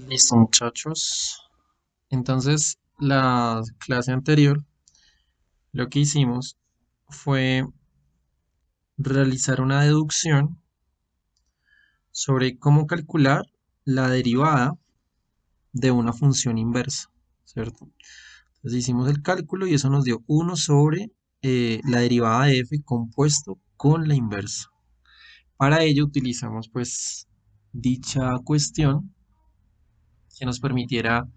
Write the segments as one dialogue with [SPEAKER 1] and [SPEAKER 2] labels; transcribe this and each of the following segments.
[SPEAKER 1] Listo, muchachos. Entonces, la clase anterior, lo que hicimos fue realizar una deducción sobre cómo calcular la derivada de una función inversa, ¿cierto? Entonces hicimos el cálculo y eso nos dio 1 sobre la derivada de f compuesto con la inversa. Para ello utilizamos pues dicha cuestión que nos permitiera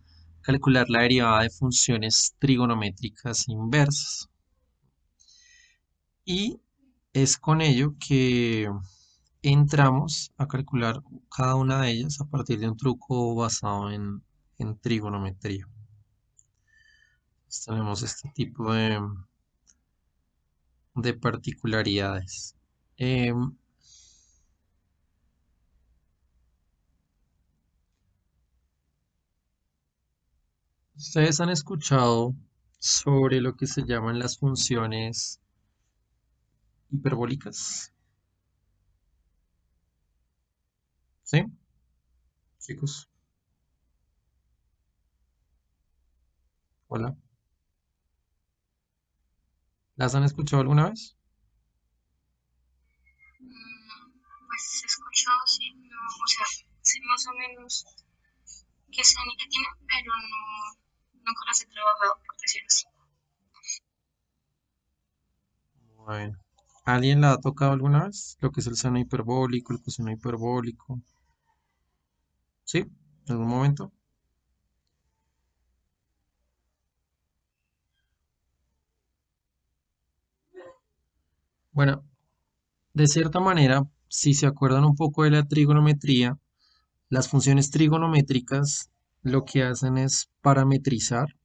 [SPEAKER 1] calcular la derivada de funciones trigonométricas inversas. Y es con ello que entramos a calcular cada una de ellas a partir de un truco basado en trigonometría. Entonces, tenemos este tipo de particularidades. Ustedes han escuchado sobre lo que se llaman las funciones hiperbólicas, ¿sí? Chicos, hola. ¿Las han escuchado alguna vez?
[SPEAKER 2] Pues he escuchado, sí, no, o sea, sé más o menos qué son y qué tienen, pero no, nunca las he trabajado, por decirlo así.
[SPEAKER 1] Bueno, ¿alguien la ha tocado alguna vez? Lo que es el seno hiperbólico, el coseno hiperbólico. ¿Sí? ¿En algún momento? Bueno, de cierta manera, si se acuerdan un poco de la trigonometría, las funciones trigonométricas lo que hacen es parametrizar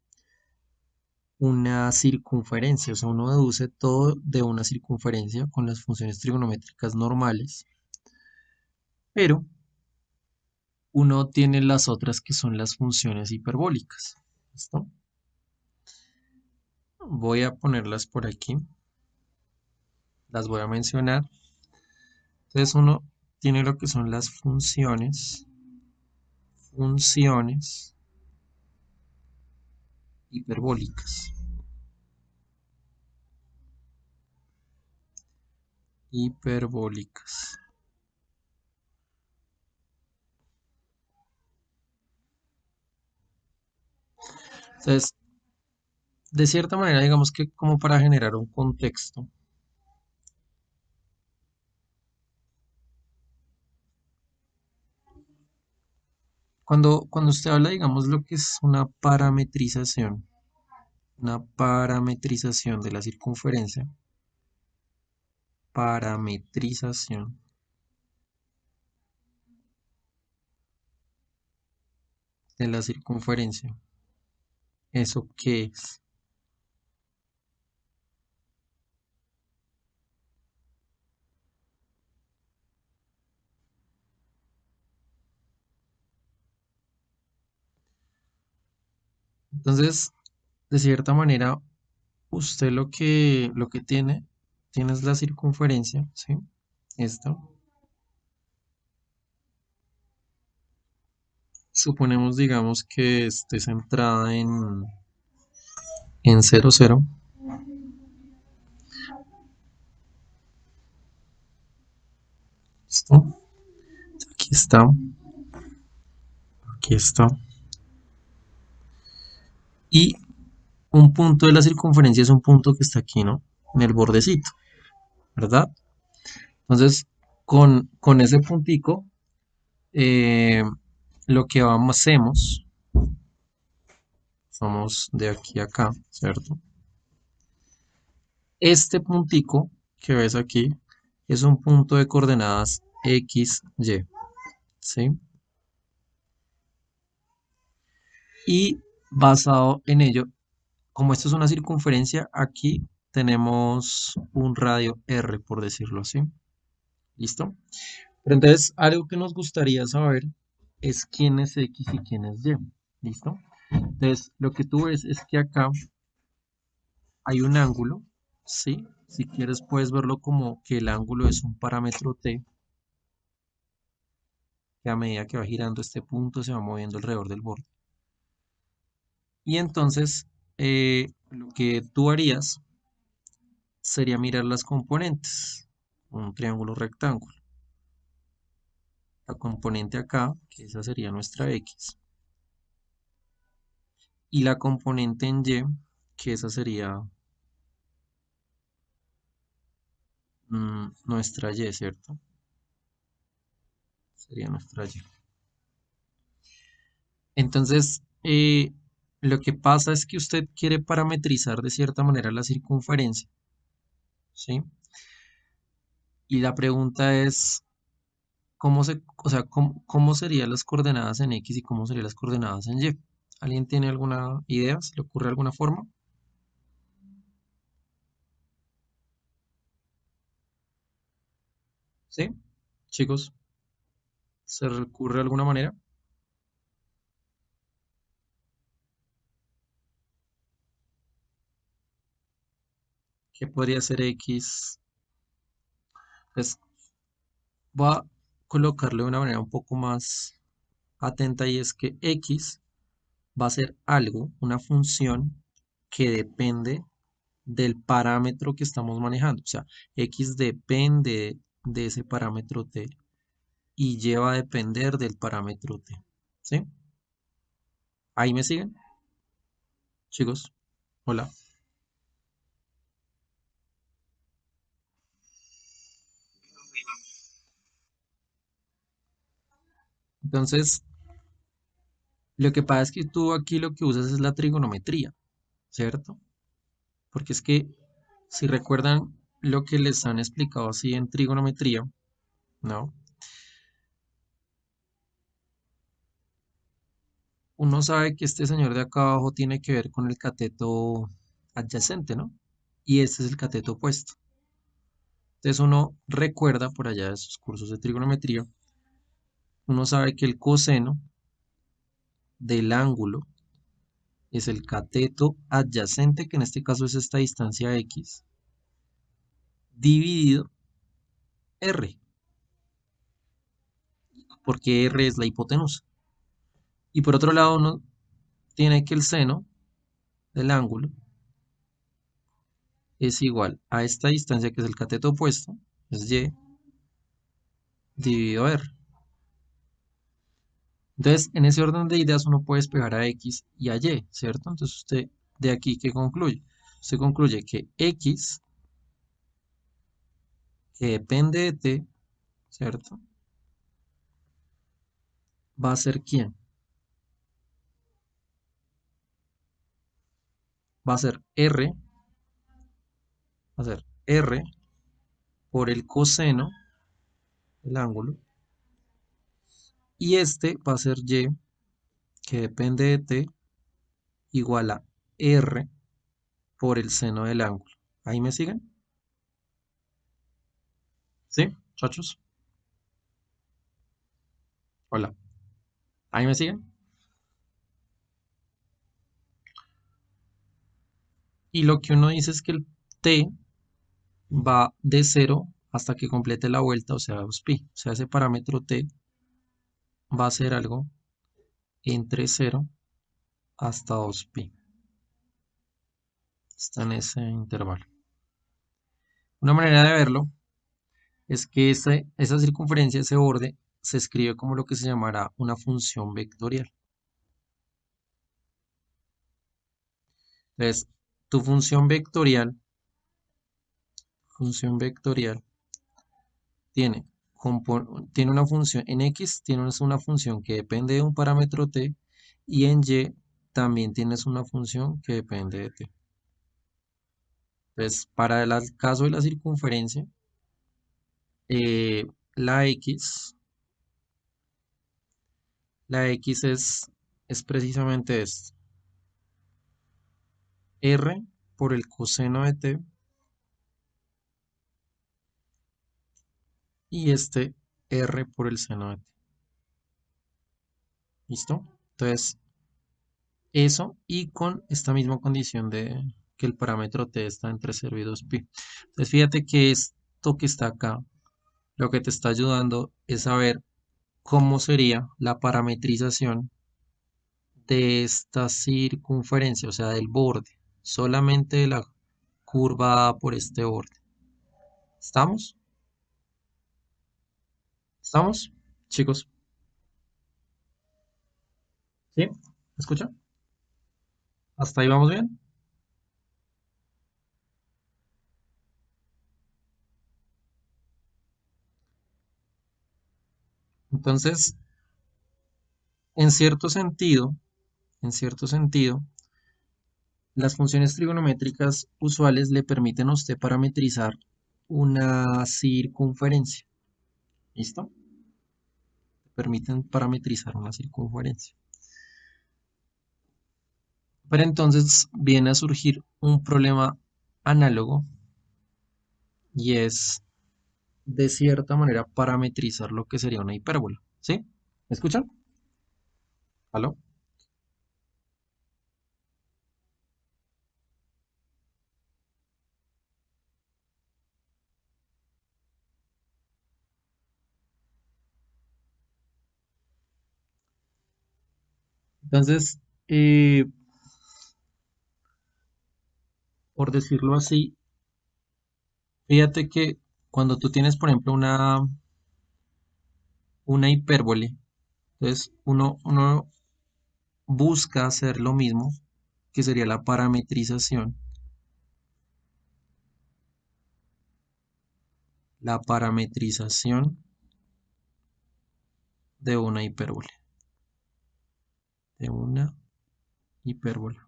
[SPEAKER 1] una circunferencia, o sea, uno deduce todo de una circunferencia con las funciones trigonométricas normales, pero uno tiene las otras que son las funciones hiperbólicas. ¿Listo? Voy a ponerlas por aquí, las voy a mencionar. Entonces uno tiene lo que son las funciones hiperbólicas. Hiperbólicas. Entonces, de cierta manera, digamos que como para generar un contexto, cuando usted habla, digamos, lo que es una parametrización de la circunferencia, parametrización de la circunferencia, ¿eso qué es? Entonces, de cierta manera, usted lo que tiene es la circunferencia, ¿sí? Esta. Suponemos, digamos, que esté centrada en 0, 0. ¿Listo? Aquí está, aquí está. Y un punto de la circunferencia es un punto que está aquí, ¿no? En el bordecito, ¿verdad? Entonces, con ese puntico, eh, lo que vamos, hacemos, somos de aquí a acá, ¿cierto? Este puntico que ves aquí es un punto de coordenadas X, Y, ¿sí? Y basado en ello, como esto es una circunferencia, aquí tenemos un radio R, por decirlo así. ¿Listo? Pero entonces, algo que nos gustaría saber es quién es X y quién es Y. ¿Listo? Entonces, lo que tú ves es que acá hay un ángulo, ¿sí? Si quieres puedes verlo como que el ángulo es un parámetro T, que a medida que va girando este punto se va moviendo alrededor del borde. Y entonces lo que tú harías sería mirar las componentes. Un triángulo rectángulo. La componente acá, que esa sería nuestra X. Y la componente en Y, que esa sería nuestra Y, ¿cierto? Sería nuestra Y. Entonces, lo que pasa es que usted quiere parametrizar de cierta manera la circunferencia, ¿sí? Y la pregunta es, o sea, cómo serían las coordenadas en X y cómo serían las coordenadas en Y? ¿Alguien tiene alguna idea? ¿Se le ocurre alguna forma? ¿Sí? Chicos, ¿se le ocurre alguna manera? ¿Qué podría ser X? Pues voy a colocarle de una manera un poco más atenta y es que X va a ser algo, una función que depende del parámetro que estamos manejando. O sea, X depende de ese parámetro T y lleva a depender del parámetro T. ¿Sí? ¿Ahí me siguen, chicos? Hola. Entonces, lo que pasa es que tú aquí lo que usas es la trigonometría, ¿cierto? Porque es que, si recuerdan lo que les han explicado así en trigonometría, ¿no? Uno sabe que este señor de acá abajo tiene que ver con el cateto adyacente, ¿no? Y este es el cateto opuesto. Entonces uno recuerda por allá de sus cursos de trigonometría, uno sabe que el coseno del ángulo es el cateto adyacente, que en este caso es esta distancia X, dividido R, porque R es la hipotenusa. Y por otro lado uno tiene que el seno del ángulo es igual a esta distancia que es el cateto opuesto, es Y, dividido R. Entonces, en ese orden de ideas uno puede despejar a X y a Y, ¿cierto? Entonces usted de aquí, ¿qué concluye? Usted concluye que X, que depende de T, ¿cierto? Va a ser ¿quién? Va a ser R, va a ser R por el coseno del ángulo, y este va a ser Y, que depende de T, igual a R por el seno del ángulo. ¿Ahí me siguen? ¿Sí, muchachos? Hola. ¿Ahí me siguen? Y lo que uno dice es que el T va de 0 hasta que complete la vuelta, o sea, 2pi. O sea, ese parámetro T va a ser algo entre 0 hasta 2pi. Está en ese intervalo. Una manera de verlo es que esa circunferencia, ese borde, se escribe como lo que se llamará una función vectorial. Entonces, tu función vectorial tiene, tiene una función, en X tienes una función que depende de un parámetro T y en Y también tienes una función que depende de T. Entonces, para el caso de la circunferencia, eh, la X, la X es precisamente esto, R por el coseno de T y este R por el seno de T. ¿Listo? Entonces, eso y con esta misma condición de que el parámetro T está entre 0 y 2pi. Entonces, fíjate que esto que está acá, lo que te está ayudando es saber cómo sería la parametrización de esta circunferencia, o sea, del borde, solamente de la curva por este borde. ¿Estamos? ¿Estamos, chicos? ¿Sí? ¿Me escuchan? ¿Hasta ahí vamos bien? Entonces, en cierto sentido, en cierto sentido, las funciones trigonométricas usuales le permiten a usted parametrizar una circunferencia. ¿Listo? Permiten parametrizar una circunferencia. Pero entonces viene a surgir un problema análogo y es de cierta manera parametrizar lo que sería una hipérbola. ¿Sí? ¿Me escuchan? ¿Aló? Entonces, por decirlo así, fíjate que cuando tú tienes, por ejemplo, una hipérbole, entonces uno busca hacer lo mismo, que sería la parametrización de una hipérbole, de una hipérbola,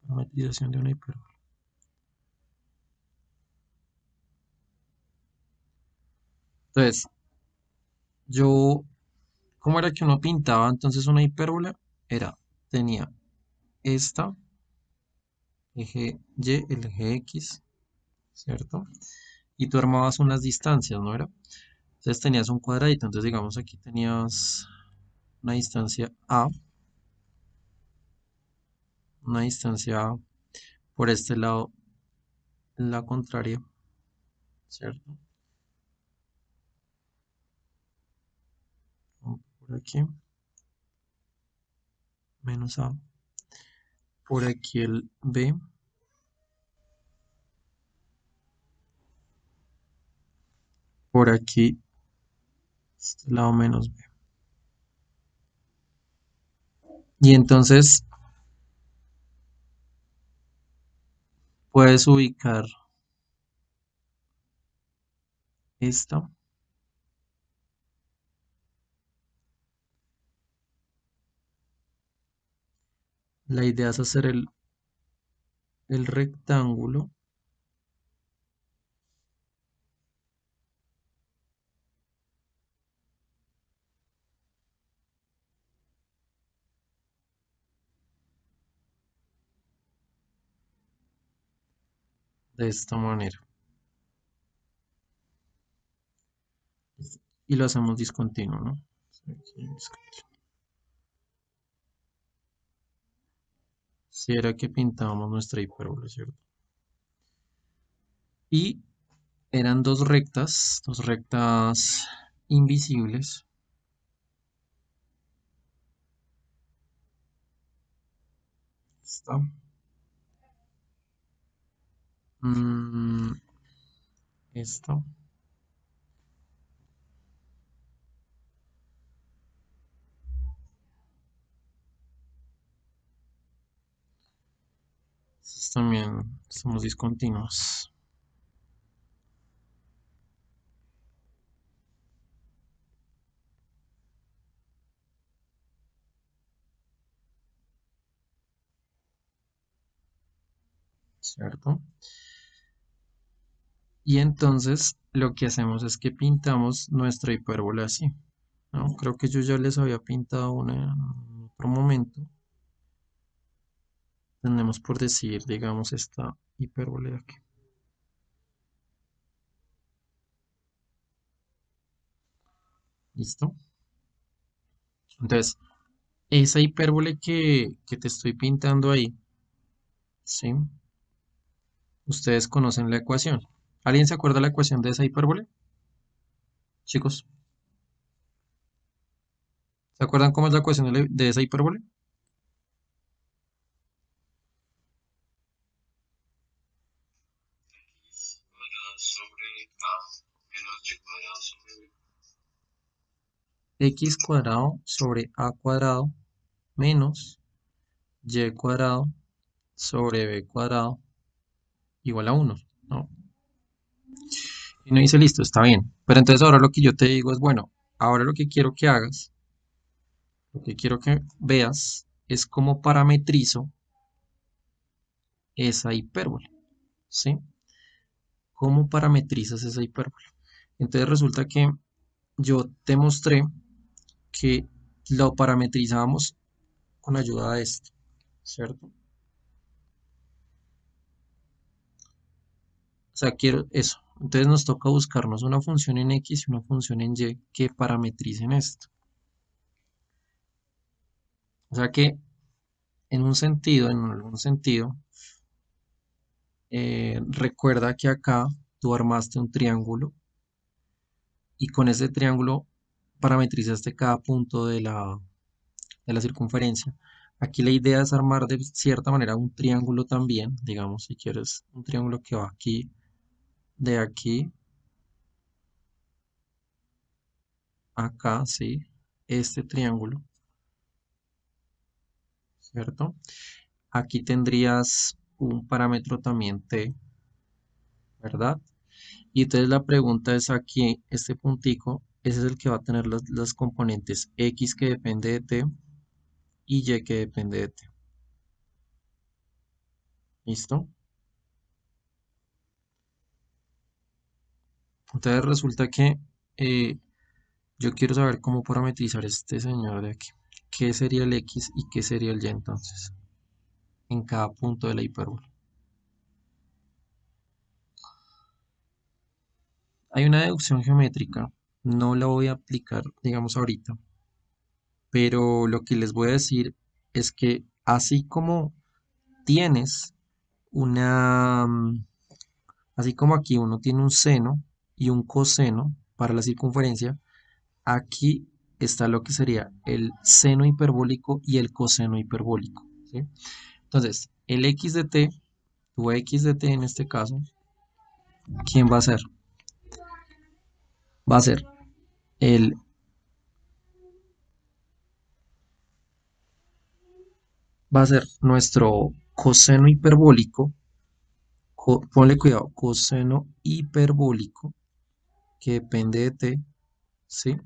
[SPEAKER 1] parametrización de una hipérbola. Entonces, yo, ¿cómo era que uno pintaba entonces una hipérbola? Tenía esta, eje Y, el eje X, ¿cierto? Y tú armabas unas distancias, ¿no era? Entonces tenías un cuadradito, entonces digamos aquí tenías una distancia A, una distancia A, por este lado la contraria, ¿cierto? Por aquí, menos A, por aquí el B, por aquí este lado menos B. Y entonces puedes ubicar esta, la idea es hacer el rectángulo de esta manera. Y lo hacemos discontinuo, ¿no? Si era que pintábamos nuestra hipérbole, ¿cierto? Y eran dos rectas invisibles. Esta. Mm, esta. Estas también somos discontinuos, ¿cierto? Y entonces lo que hacemos es que pintamos nuestra hipérbola así, ¿no? Creo que yo ya les había pintado una en otro momento. Tenemos por decir, digamos, esta hipérbole de aquí. ¿Listo? Entonces, esa hipérbole que te estoy pintando ahí, ¿sí? Ustedes conocen la ecuación. ¿Alguien se acuerda la ecuación de esa hipérbole? Chicos, ¿se acuerdan cómo es la ecuación de esa hipérbole?
[SPEAKER 3] X cuadrado sobre A menos Y cuadrado sobre B.
[SPEAKER 1] X cuadrado sobre A cuadrado menos Y cuadrado sobre B cuadrado igual a 1, ¿no? Y no dice listo, está bien. Pero entonces ahora lo que yo te digo es, bueno, ahora lo que quiero que hagas, lo que quiero que veas es cómo parametrizo esa hipérbole, ¿sí? ¿Cómo parametrizas esa hipérbole? Entonces resulta que yo te mostré que lo parametrizábamos con ayuda de esto, ¿cierto? O sea, quiero eso. Entonces nos toca buscarnos una función en X y una función en Y que parametricen esto. O sea que en algún sentido, recuerda que acá tú armaste un triángulo y con ese triángulo parametrizaste cada punto de la circunferencia. Aquí la idea es armar de cierta manera un triángulo también, digamos, si quieres, un triángulo que va aquí, de aquí, acá, ¿sí? Este triángulo, ¿cierto? Aquí tendrías un parámetro también t, ¿verdad? Y entonces la pregunta es aquí, este puntico, ese es el que va a tener las componentes x que depende de t y y que depende de t. ¿Listo? Entonces resulta que yo quiero saber cómo parametrizar este señor de aquí. ¿Qué sería el x y qué sería el y entonces? En cada punto de la hipérbole. Hay una deducción geométrica, no la voy a aplicar, digamos, ahorita, pero lo que les voy a decir es que así como tienes una, así como aquí uno tiene un seno y un coseno para la circunferencia, aquí está lo que sería el seno hiperbólico y el coseno hiperbólico, ¿sí? Entonces, el x de t, tu x de t en este caso, ¿quién va a ser? Va a ser el, va a ser nuestro coseno hiperbólico, ponle cuidado, coseno hiperbólico, que depende de t, ¿sí?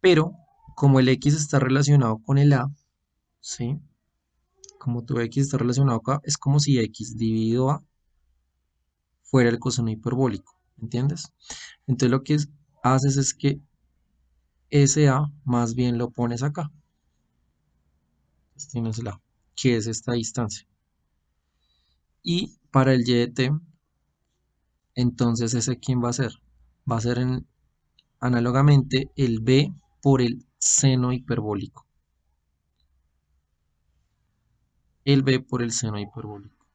[SPEAKER 1] Pero como el x está relacionado con el a, ¿sí? Como tu x está relacionado acá, es como si x dividido a fuera el coseno hiperbólico, ¿entiendes? Entonces lo que haces es que ese a más bien lo pones acá. Entonces tienes el a, que es esta distancia. Y para el y de t, entonces ese quién va a ser. Va a ser análogamente el b por el seno hiperbólico. El b por el seno hiperbólico.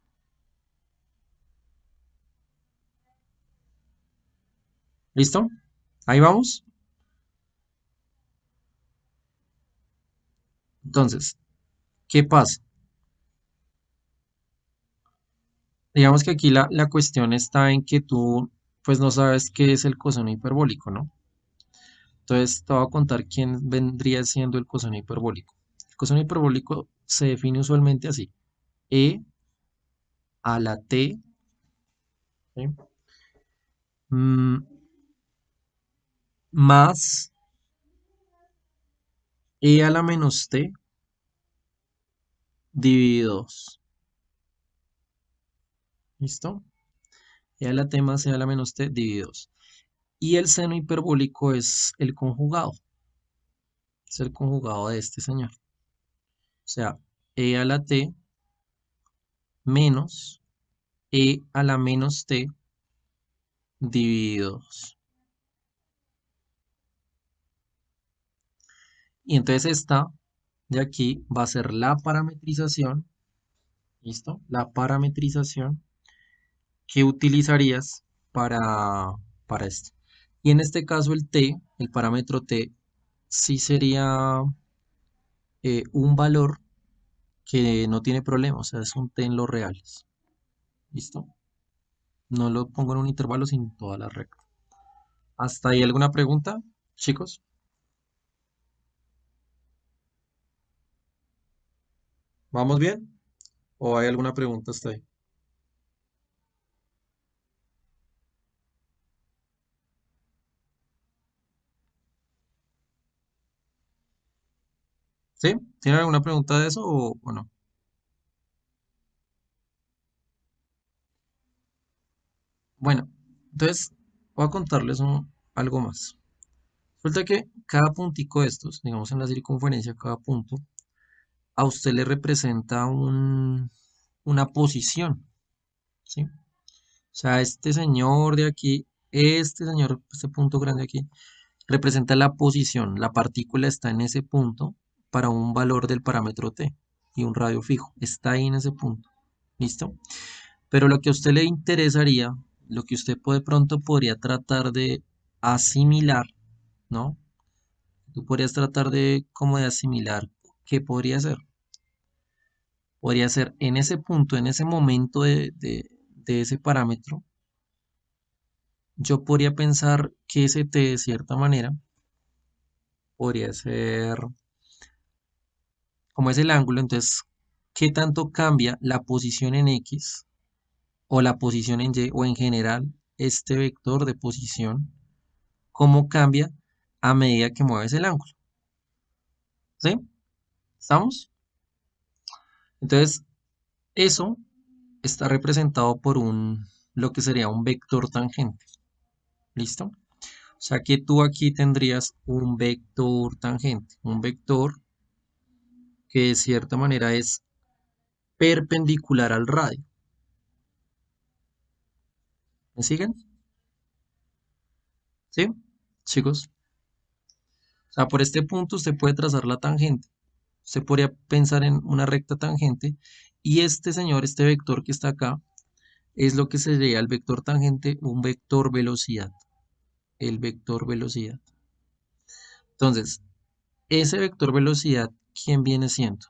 [SPEAKER 1] ¿Listo? Ahí vamos. Entonces, ¿qué pasa? Digamos que aquí la cuestión está en que tú pues no sabes qué es el coseno hiperbólico, ¿no? Entonces te voy a contar quién vendría siendo el coseno hiperbólico. El coseno hiperbólico se define usualmente así. E a la t, ¿sí? Mm, más e a la menos t dividido 2. ¿Listo? E a la t más e a la menos t dividido 2. Y el seno hiperbólico es el conjugado. Es el conjugado de este señor. O sea, e a la t menos e a la menos t dividido 2. Y entonces esta de aquí va a ser la parametrización, ¿listo? La parametrización que utilizarías para esto. Y en este caso el t, el parámetro t, sí sería un valor que no tiene problema, o sea, es un t en los reales. ¿Listo? No lo pongo en un intervalo, sino en toda la recta. ¿Hasta ahí alguna pregunta, chicos? ¿Vamos bien? ¿O hay alguna pregunta hasta ahí? ¿Sí? ¿Tienen alguna pregunta de eso o no? Bueno, entonces voy a contarles algo más. Resulta que cada puntico de estos, digamos en la circunferencia, cada punto, a usted le representa una posición, ¿sí? O sea, este señor de aquí, este señor, este punto grande aquí, representa la posición. La partícula está en ese punto para un valor del parámetro t y un radio fijo. Está ahí en ese punto. ¿Listo? Pero lo que a usted le interesaría, lo que usted de pronto podría tratar de asimilar, ¿no? Tú podrías tratar de como de asimilar qué podría ser. Podría ser en ese punto, en ese momento de ese parámetro, yo podría pensar que ese t de cierta manera podría ser como es el ángulo, entonces, ¿qué tanto cambia la posición en X o la posición en Y o en general este vector de posición? ¿Cómo cambia a medida que mueves el ángulo? ¿Sí? ¿Estamos? Entonces, eso está representado por lo que sería un vector tangente. ¿Listo? O sea que tú aquí tendrías un vector tangente, un vector que de cierta manera es perpendicular al radio. ¿Me siguen? ¿Sí? Chicos. O sea, por este punto usted puede trazar la tangente. Usted podría pensar en una recta tangente y este señor, este vector que está acá, es lo que sería el vector tangente, un vector velocidad. El vector velocidad. Entonces, ese vector velocidad, ¿quién viene siendo?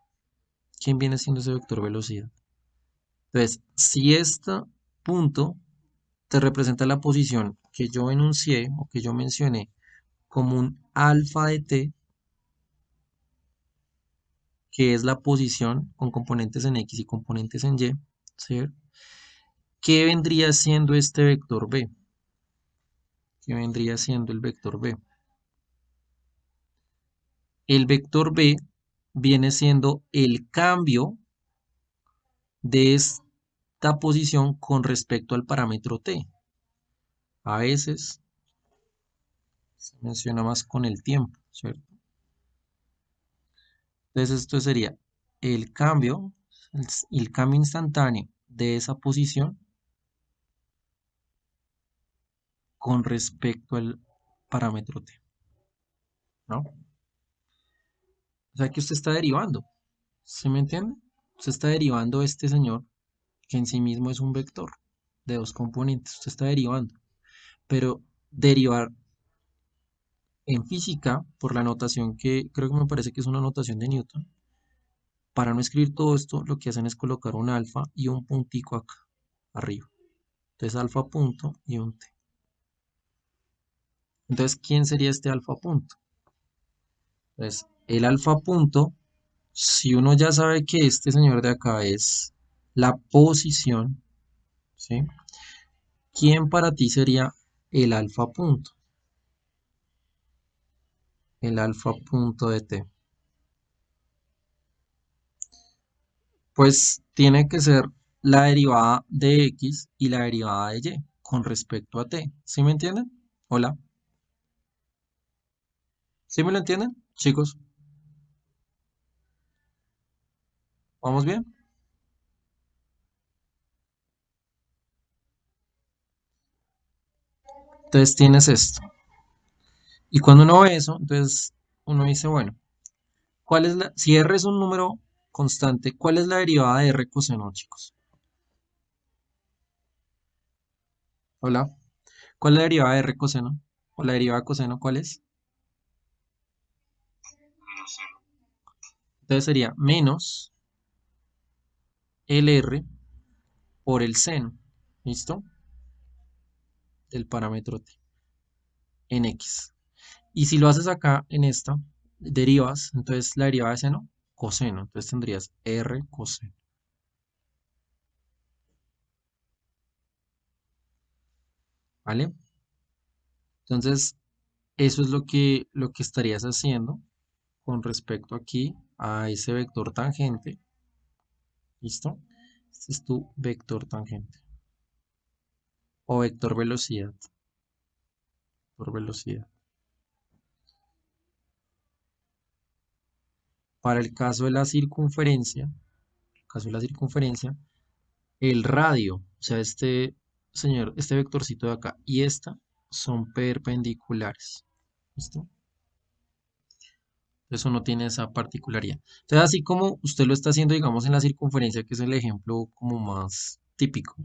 [SPEAKER 1] ¿Quién viene siendo ese vector velocidad? Entonces, si este punto te representa la posición que yo enuncié o que yo mencioné como un alfa de t, que es la posición con componentes en X y componentes en Y, ¿sí? ¿Qué vendría siendo este vector B? ¿Qué vendría siendo el vector B? El vector B viene siendo el cambio de esta posición con respecto al parámetro t. A veces se menciona más con el tiempo, ¿cierto? Entonces esto sería el cambio, el cambio instantáneo de esa posición con respecto al parámetro t, ¿no? O sea que usted está derivando, ¿sí me entiende? Usted está derivando este señor, que en sí mismo es un vector de dos componentes. Usted está derivando, pero derivar en física, por la notación que creo que me parece que es una notación de Newton, para no escribir todo esto, lo que hacen es colocar un alfa y un puntico acá, arriba. Entonces alfa punto y un t. Entonces, ¿quién sería este alfa punto? Entonces, el alfa punto, si uno ya sabe que este señor de acá es la posición, ¿sí? ¿Quién para ti sería el alfa punto? El alfa punto de t. Pues tiene que ser la derivada de x y la derivada de y con respecto a t. ¿Sí me entienden? Hola. ¿Sí me lo entienden, chicos? ¿Vamos bien? Entonces tienes esto. Y cuando uno ve eso, entonces uno dice, bueno, si r es un número constante, ¿cuál es la derivada de r coseno, chicos? Hola. ¿Cuál es la derivada de r coseno? ¿O la derivada de coseno cuál es?
[SPEAKER 3] menos cero.
[SPEAKER 1] Entonces sería menos el r por el seno. ¿Listo? Del parámetro t en x. Y si lo haces acá en esta, derivas, entonces la derivada de seno, coseno. Entonces tendrías r coseno. ¿Vale? Entonces, eso es lo que estarías haciendo con respecto aquí a ese vector tangente. ¿Listo? Este es tu vector tangente. O vector velocidad. Por velocidad. Para el caso de la circunferencia, el radio, o sea, este vectorcito de acá y esta son perpendiculares. ¿Listo? Eso no tiene esa particularidad. Entonces, así como usted lo está haciendo, digamos, en la circunferencia, que es el ejemplo como más típico,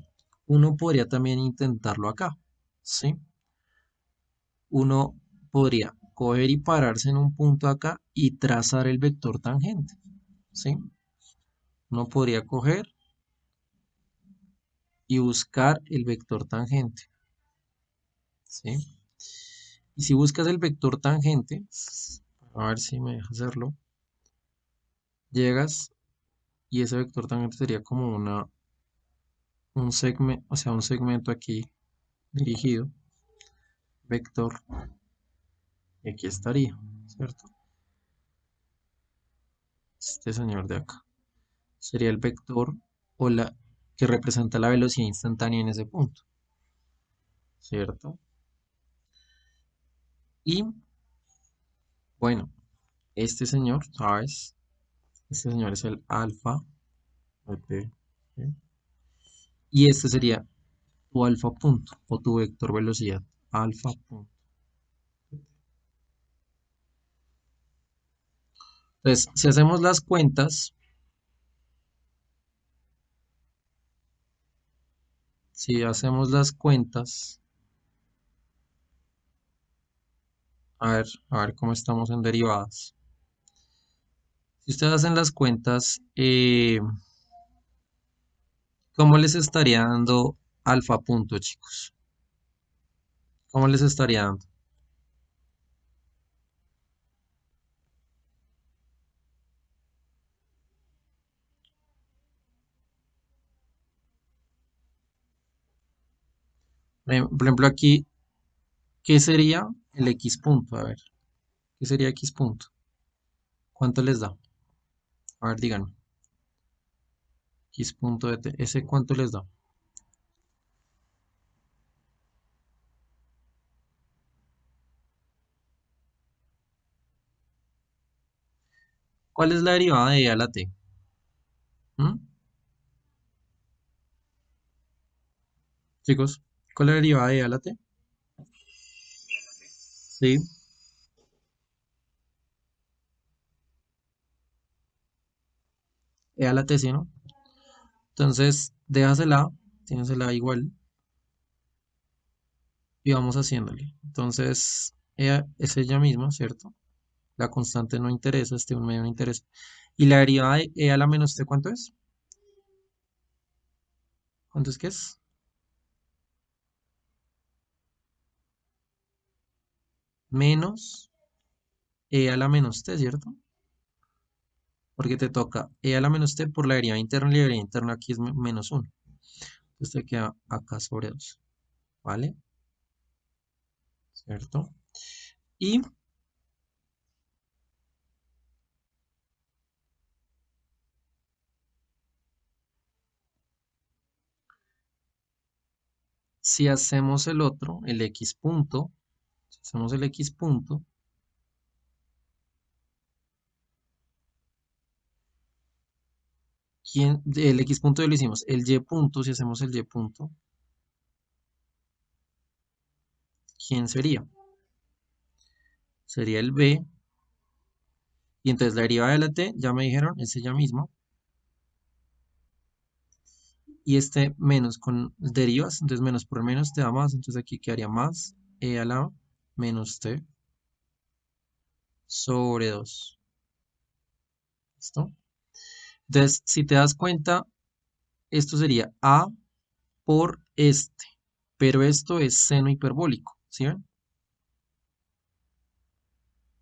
[SPEAKER 1] uno podría también intentarlo acá, ¿sí? Uno podría coger y pararse en un punto acá y trazar el vector tangente, ¿sí? Uno podría coger y buscar el vector tangente, ¿sí? Y si buscas el vector tangente, a ver si me deja hacerlo, llegas y ese vector tangente sería como un segmento, o sea, un segmento aquí dirigido, vector, y aquí estaría, ¿cierto? Este señor de acá sería el vector o la que representa la velocidad instantánea en ese punto, ¿cierto? Y bueno, este señor, ¿sabes? Este señor es el alfa de t, ¿sí? Y este sería tu alfa punto o tu vector velocidad, alfa punto. Entonces, si hacemos las cuentas, si hacemos las cuentas, a ver cómo estamos en derivadas. Si ustedes hacen las cuentas, ¿cómo les estaría dando alfa punto, chicos? ¿Cómo les estaría dando? Por ejemplo, aquí, ¿qué sería el x punto? A ver, ¿qué sería x punto? ¿Cuánto les da? A ver, díganme. X punto de t, ¿ese cuánto les da? ¿Cuál es la derivada de e a la t? ¿Mm? Chicos, ¿cuál es la derivada de e a la t? Sí, e a la t, ¿sí, no? Entonces, déjasela, tienesela igual y vamos haciéndole. Entonces, es ella misma, ¿cierto? La constante no interesa, este un medio no interesa. ¿Y la derivada de e a la menos t cuánto es? ¿Cuánto es que es? Menos e a la menos t, ¿cierto? Porque te toca e a la menos t por la derivada interna y la derivada interna aquí es menos 1. Entonces te queda acá sobre 2, ¿vale? ¿Cierto? Y si hacemos el otro, el x punto, si hacemos el x punto, el x punto ya lo hicimos, el y punto, si hacemos el y punto, ¿quién sería? Sería el b, y entonces la derivada de la t, ya me dijeron, es ella misma, y este menos con derivas, entonces menos por menos te da más, entonces aquí quedaría más e a la menos t sobre 2. ¿Listo? Entonces, si te das cuenta, esto sería a por este, pero esto es seno hiperbólico, ¿sí ven?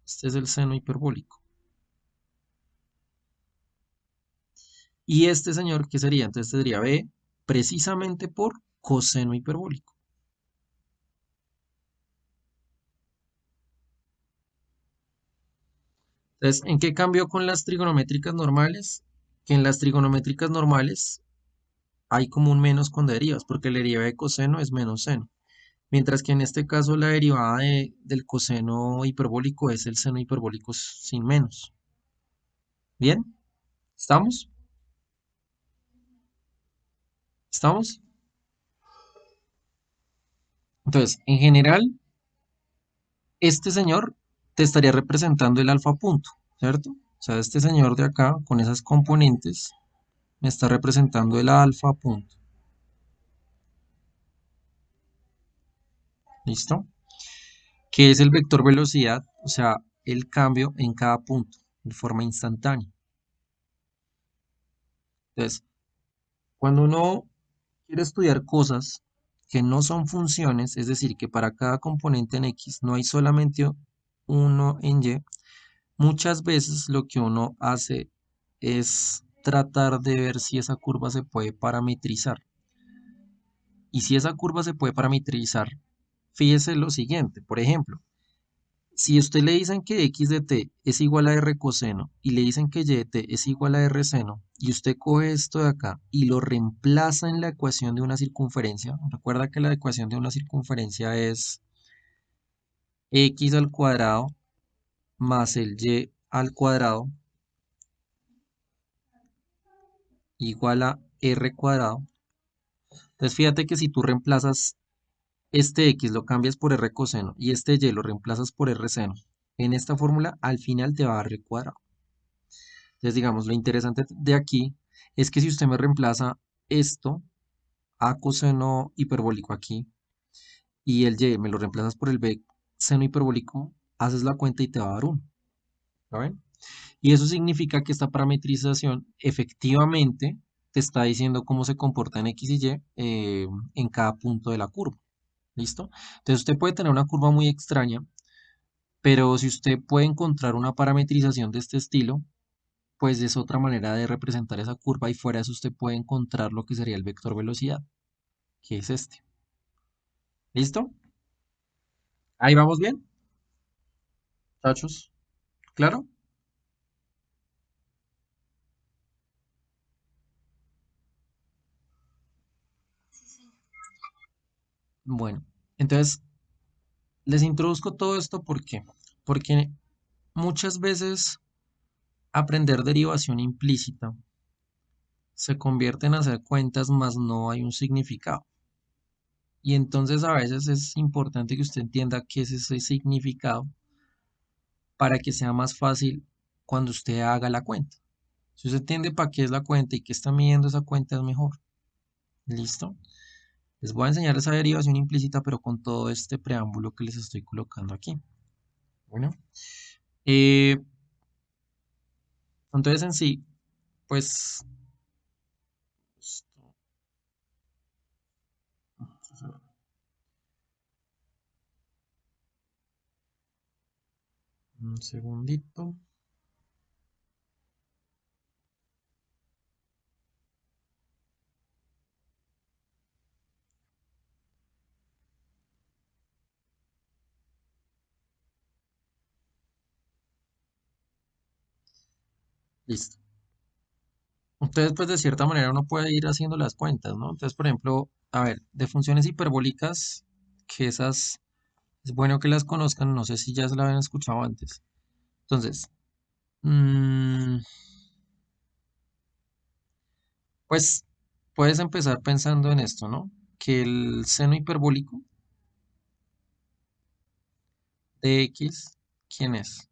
[SPEAKER 1] Este es el seno hiperbólico. Y este señor, ¿qué sería? Entonces sería b precisamente por coseno hiperbólico. Entonces, ¿en qué cambió con las trigonométricas normales? Que en las trigonométricas normales hay como un menos con derivas, porque la derivada de coseno es menos seno. Mientras que en este caso la derivada del coseno hiperbólico es el seno hiperbólico sin menos. ¿Bien? ¿Estamos? ¿Estamos? Entonces, en general, este señor te estaría representando el alfa punto, ¿cierto? O sea, este señor de acá, con esas componentes, me está representando el alfa punto. ¿Listo? Que es el vector velocidad, o sea, el cambio en cada punto, de forma instantánea. Entonces, cuando uno quiere estudiar cosas que no son funciones, es decir, que para cada componente en X no hay solamente uno en Y, muchas veces lo que uno hace es tratar de ver si esa curva se puede parametrizar. Y si esa curva se puede parametrizar, fíjese lo siguiente, por ejemplo, si a usted le dicen que x de t es igual a r coseno y le dicen que y de t es igual a r seno y usted coge esto de acá y lo reemplaza en la ecuación de una circunferencia, recuerda que la ecuación de una circunferencia es x al cuadrado más el y al cuadrado igual a r cuadrado. Entonces fíjate que si tú reemplazas este x lo cambias por r coseno y este y lo reemplazas por r seno, en esta fórmula al final te va a dar r cuadrado. Entonces, digamos, lo interesante de aquí es que si usted me reemplaza esto, a coseno hiperbólico aquí, y el y me lo reemplazas por el b seno hiperbólico, haces la cuenta y te va a dar 1. ¿Lo ven? Y eso significa que esta parametrización efectivamente te está diciendo cómo se comporta en x y y en cada punto de la curva. ¿Listo? Entonces usted puede tener una curva muy extraña, pero si usted puede encontrar una parametrización de este estilo, pues es otra manera de representar esa curva y fuera de eso usted puede encontrar lo que sería el vector velocidad, que es este. ¿Listo? Ahí vamos bien, muchachos. ¿Claro?
[SPEAKER 2] Sí, sí.
[SPEAKER 1] Bueno, entonces les introduzco todo esto ¿por qué? Porque muchas veces aprender derivación implícita se convierte en hacer cuentas más no hay un significado. Y entonces a veces es importante que usted entienda qué es ese significado para que sea más fácil cuando usted haga la cuenta. Si usted entiende para qué es la cuenta y qué está midiendo esa cuenta es mejor. ¿Listo? Les voy a enseñar esa derivación implícita, pero con todo este preámbulo que les estoy colocando aquí. Bueno, eh, entonces en sí, pues, un segundito. Listo. Entonces, pues de cierta manera uno puede ir haciendo las cuentas, ¿no? Entonces, por ejemplo, a ver, de funciones hiperbólicas, que esas es bueno que las conozcan, no sé si ya se la habían escuchado antes. Entonces, mm, pues puedes empezar pensando en esto, ¿no? Que el seno hiperbólico de x, ¿quién es?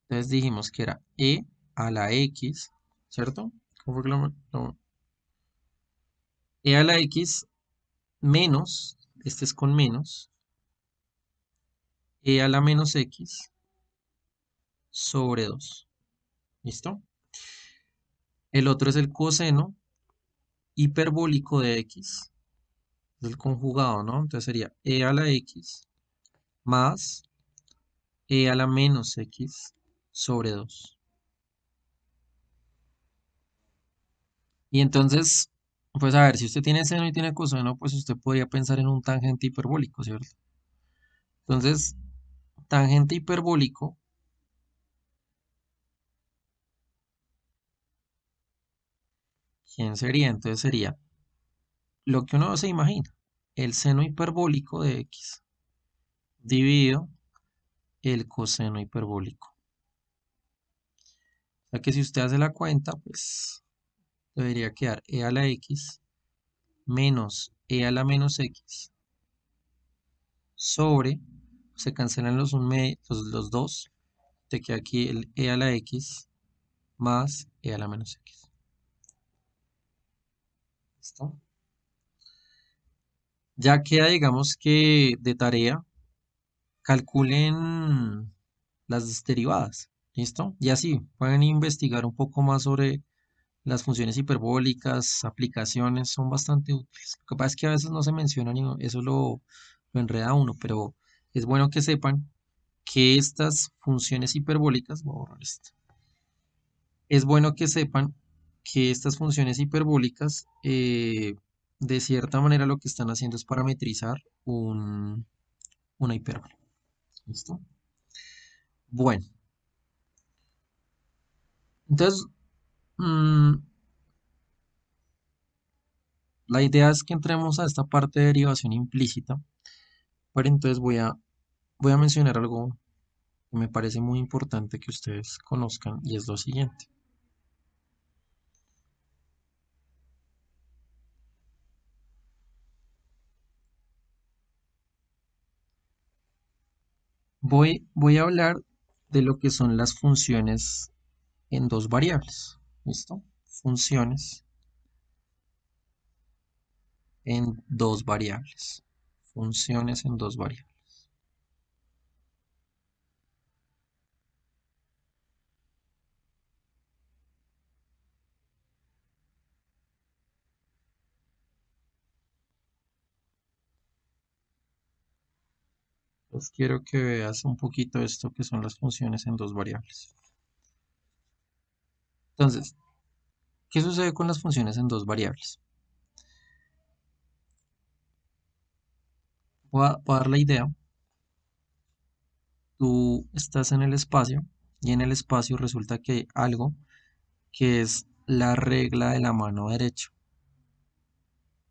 [SPEAKER 1] Entonces dijimos que era e a la x, ¿cierto? ¿Cómo fue que e a la x menos, este es con menos, e a la menos x sobre 2. ¿Listo? El otro es el coseno hiperbólico de x, es el conjugado, ¿no? Entonces sería e a la x más e a la menos x sobre 2. Y entonces, pues a ver, si usted tiene seno y tiene coseno, pues usted podría pensar en un tangente hiperbólico, ¿cierto? Entonces, tangente hiperbólico, ¿quién sería? Entonces sería lo que uno se imagina, el seno hiperbólico de x dividido el coseno hiperbólico. O sea que si usted hace la cuenta, pues debería quedar e a la x menos e a la menos x sobre, se cancelan los dos, te queda aquí el e a la x más e a la menos x. ¿Listo? Ya queda, digamos que de tarea, calculen las derivadas. ¿Listo? Y así pueden investigar un poco más sobre las funciones hiperbólicas, aplicaciones, son bastante útiles. Lo que pasa es que a veces no se mencionan y eso lo enreda a uno, pero es bueno que sepan que estas funciones hiperbólicas, voy a borrar esto. Es bueno que sepan que estas funciones hiperbólicas, de cierta manera, lo que están haciendo es parametrizar una hipérbole. ¿Listo? Bueno, entonces, mm, la idea es que entremos a esta parte de derivación implícita, pero entonces voy a mencionar algo que me parece muy importante que ustedes conozcan y es lo siguiente. Voy a hablar de lo que son las funciones en dos variables. ¿Listo? Funciones en dos variables. Funciones en dos variables. Pues quiero que veas un poquito esto que son las funciones en dos variables. Entonces, ¿qué sucede con las funciones en dos variables? Voy a dar la idea. Tú estás en el espacio y en el espacio resulta que hay algo que es la regla de la mano derecha.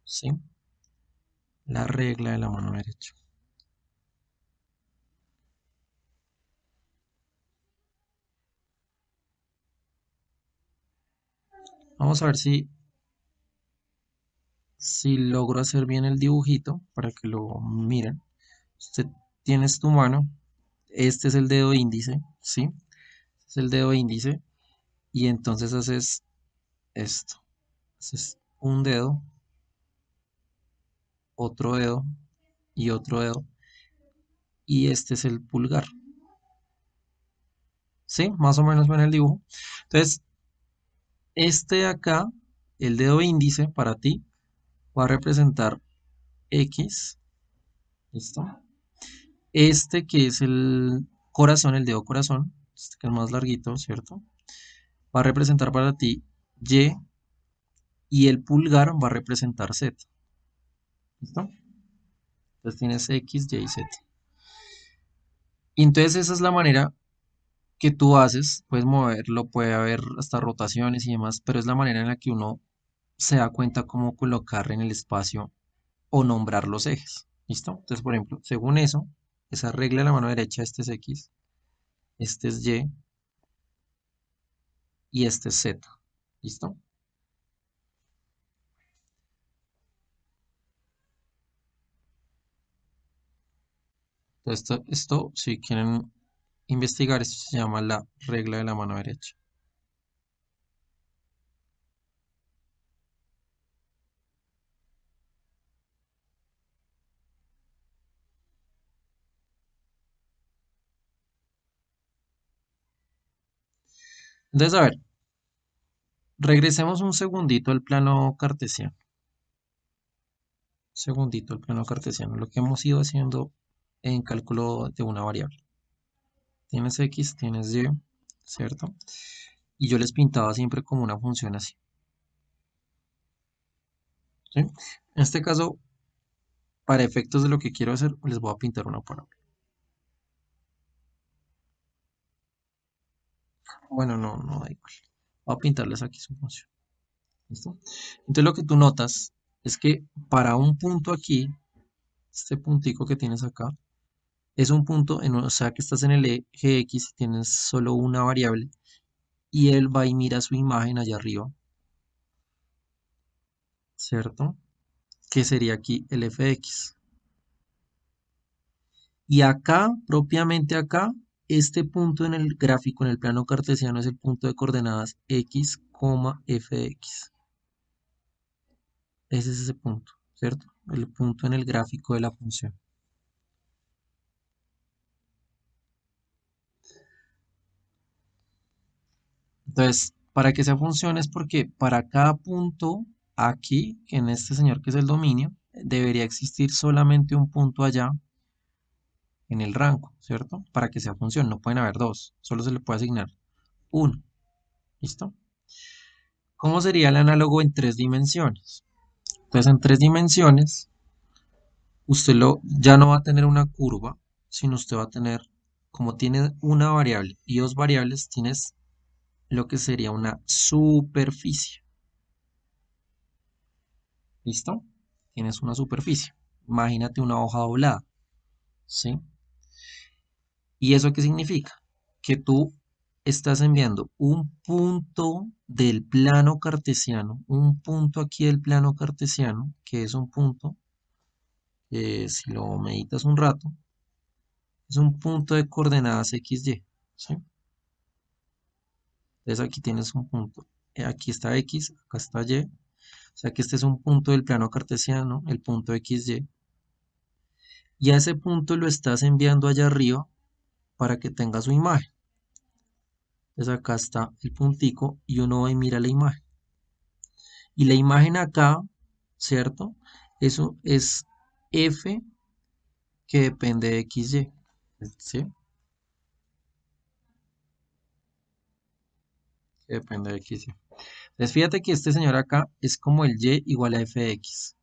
[SPEAKER 1] ¿Sí? La regla de la mano derecha. Vamos a ver si logro hacer bien el dibujito para que lo miren. Usted tienes tu mano, este es el dedo índice, ¿sí? Este es el dedo índice y entonces haces esto. Haces un dedo, otro dedo y otro dedo y este es el pulgar. ¿Sí? Más o menos ven el dibujo. Entonces, este de acá, el dedo índice para ti, va a representar X. ¿Listo? Este que es el corazón, el dedo corazón, este que es más larguito, ¿cierto? Va a representar para ti Y y el pulgar va a representar Z. ¿Listo? Entonces tienes X, Y, Z. Y entonces esa es la manera que tú haces, puedes moverlo, puede haber hasta rotaciones y demás, pero es la manera en la que uno se da cuenta cómo colocar en el espacio o nombrar los ejes. ¿Listo? Entonces, por ejemplo, según eso, esa regla de la mano derecha, este es X, este es Y este es Z. ¿Listo? Entonces, esto, si quieren investigar, esto se llama la regla de la mano derecha. Entonces, a ver, regresemos un segundito al plano cartesiano. Segundito al plano cartesiano, lo que hemos ido haciendo en cálculo de una variable. Tienes x, tienes y, ¿cierto? Y yo les pintaba siempre como una función así. ¿Sí? En este caso, para efectos de lo que quiero hacer, les voy a pintar una parábola. Bueno, no da igual. Voy a pintarles aquí su función. ¿Listo? Entonces lo que tú notas es que para un punto aquí, este puntico que tienes acá, es un punto, o sea que estás en el eje X y tienes solo una variable, y él va y mira su imagen allá arriba, ¿cierto? Que sería aquí el fx. Y acá, propiamente acá, este punto en el gráfico, en el plano cartesiano, es el punto de coordenadas x, fx. Ese es ese punto, ¿cierto? El punto en el gráfico de la función. Entonces, para que sea función es porque para cada punto aquí, en este señor que es el dominio, debería existir solamente un punto allá en el rango, ¿cierto? Para que sea función, no pueden haber dos, solo se le puede asignar uno. ¿Listo? ¿Cómo sería el análogo en tres dimensiones? Entonces, en tres dimensiones, ya no va a tener una curva, sino usted va a tener, como tiene una variable y dos variables, tienes lo que sería una superficie. ¿Listo? Tienes una superficie. Imagínate una hoja doblada, ¿sí? ¿Y eso qué significa? Que tú estás enviando un punto del plano cartesiano, un punto aquí del plano cartesiano, que es un punto, si lo meditas un rato, es un punto de coordenadas XY, ¿sí? Entonces aquí tienes un punto. Aquí está X, acá está Y. O sea que este es un punto del plano cartesiano, el punto XY. Y a ese punto lo estás enviando allá arriba para que tenga su imagen. Entonces acá está el puntico y uno va y mira la imagen. Y la imagen acá, ¿cierto? Eso es F que depende de XY. ¿Sí? Que depende de XY. Entonces fíjate que este señor acá es como el Y igual a Fx.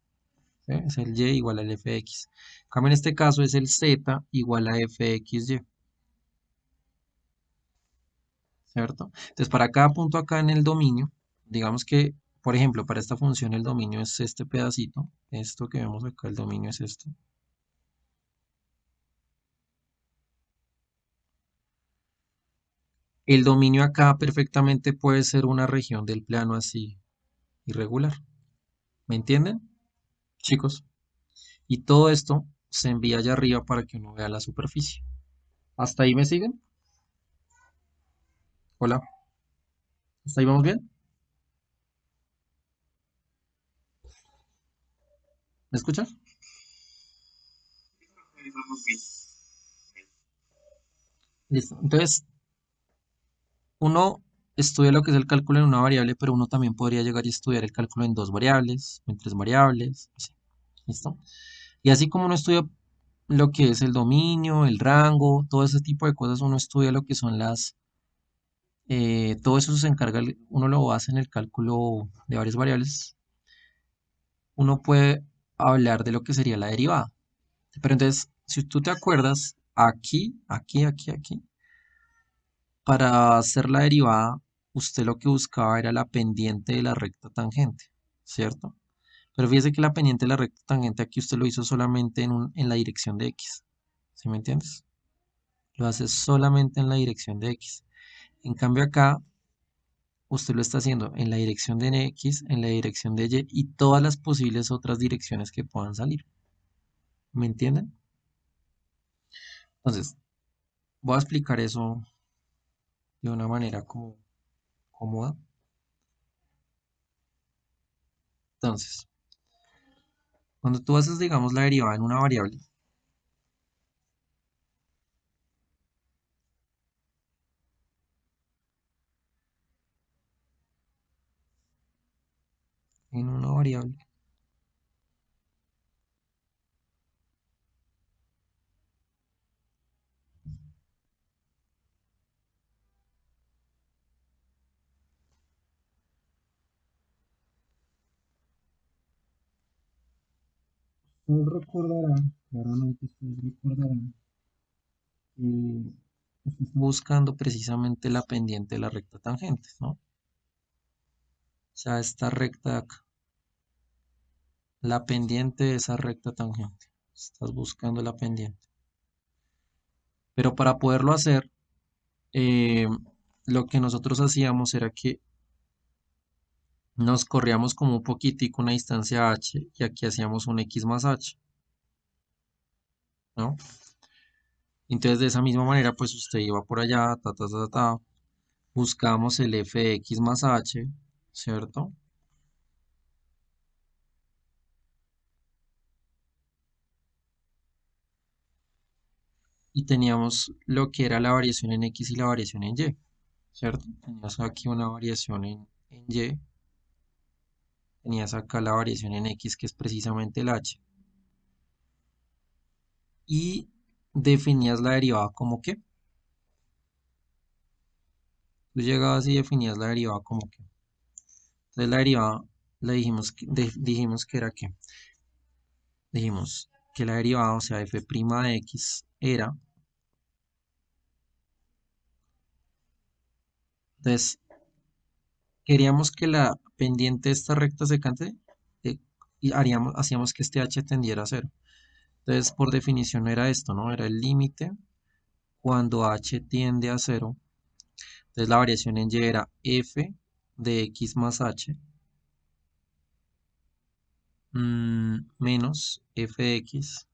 [SPEAKER 1] ¿Sí? Es el Y igual al Fx. En cambio en este caso es el Z igual a Fxy. ¿Cierto? Entonces para cada punto acá en el dominio, digamos que, por ejemplo, para esta función el dominio es este pedacito. Esto que vemos acá, el dominio es esto. El dominio acá perfectamente puede ser una región del plano así, irregular. ¿Me entienden, chicos? Y todo esto se envía allá arriba para que uno vea la superficie. ¿Hasta ahí me siguen? Hola, ¿hasta ahí vamos bien? ¿Me escuchan?
[SPEAKER 3] Ahí vamos bien.
[SPEAKER 1] Listo. Entonces, uno estudia lo que es el cálculo en una variable, pero uno también podría llegar y estudiar el cálculo en dos variables, en tres variables, así. ¿Listo? Y así como uno estudia lo que es el dominio, el rango, todo ese tipo de cosas, uno estudia lo que son todo eso se encarga, uno lo hace en el cálculo de varias variables, uno puede hablar de lo que sería la derivada. Pero entonces, si tú te acuerdas, aquí, para hacer la derivada, usted lo que buscaba era la pendiente de la recta tangente, ¿cierto? Pero fíjese que la pendiente de la recta tangente aquí usted lo hizo solamente en la dirección de X. ¿Sí me entiendes? Lo hace solamente en la dirección de X. En cambio acá, usted lo está haciendo en la dirección de X, en la dirección de Y y todas las posibles otras direcciones que puedan salir. ¿Me entienden? Entonces, voy a explicar eso de una manera como cómoda. Entonces, cuando tú haces, digamos, la derivada en una variable, en una variable. Ustedes recordarán, claramente ustedes recordarán que usted está buscando precisamente la pendiente de la recta tangente, ¿no? O sea, esta recta de acá, la pendiente de esa recta tangente. Estás buscando la pendiente. Pero para poderlo hacer, eh, lo que nosotros hacíamos era que nos corríamos como un poquitico una distancia h y aquí hacíamos un x más h, ¿no? Entonces de esa misma manera pues usted iba por allá, buscamos el f de x más h, ¿cierto? Y teníamos lo que era la variación en x y la variación en y, ¿cierto? Tenías aquí una variación en y, tenías acá la variación en x que es precisamente el h, y definías la derivada como que, tú llegabas y definías la derivada como que. Entonces la derivada la dijimos que era que, dijimos que la derivada, o sea, f' de x era, entonces queríamos que la pendiente de esta recta secante y hacíamos que este h tendiera a cero. Entonces por definición era esto, ¿no? Era el límite cuando h tiende a cero. Entonces la variación en y era f de x más h menos f de x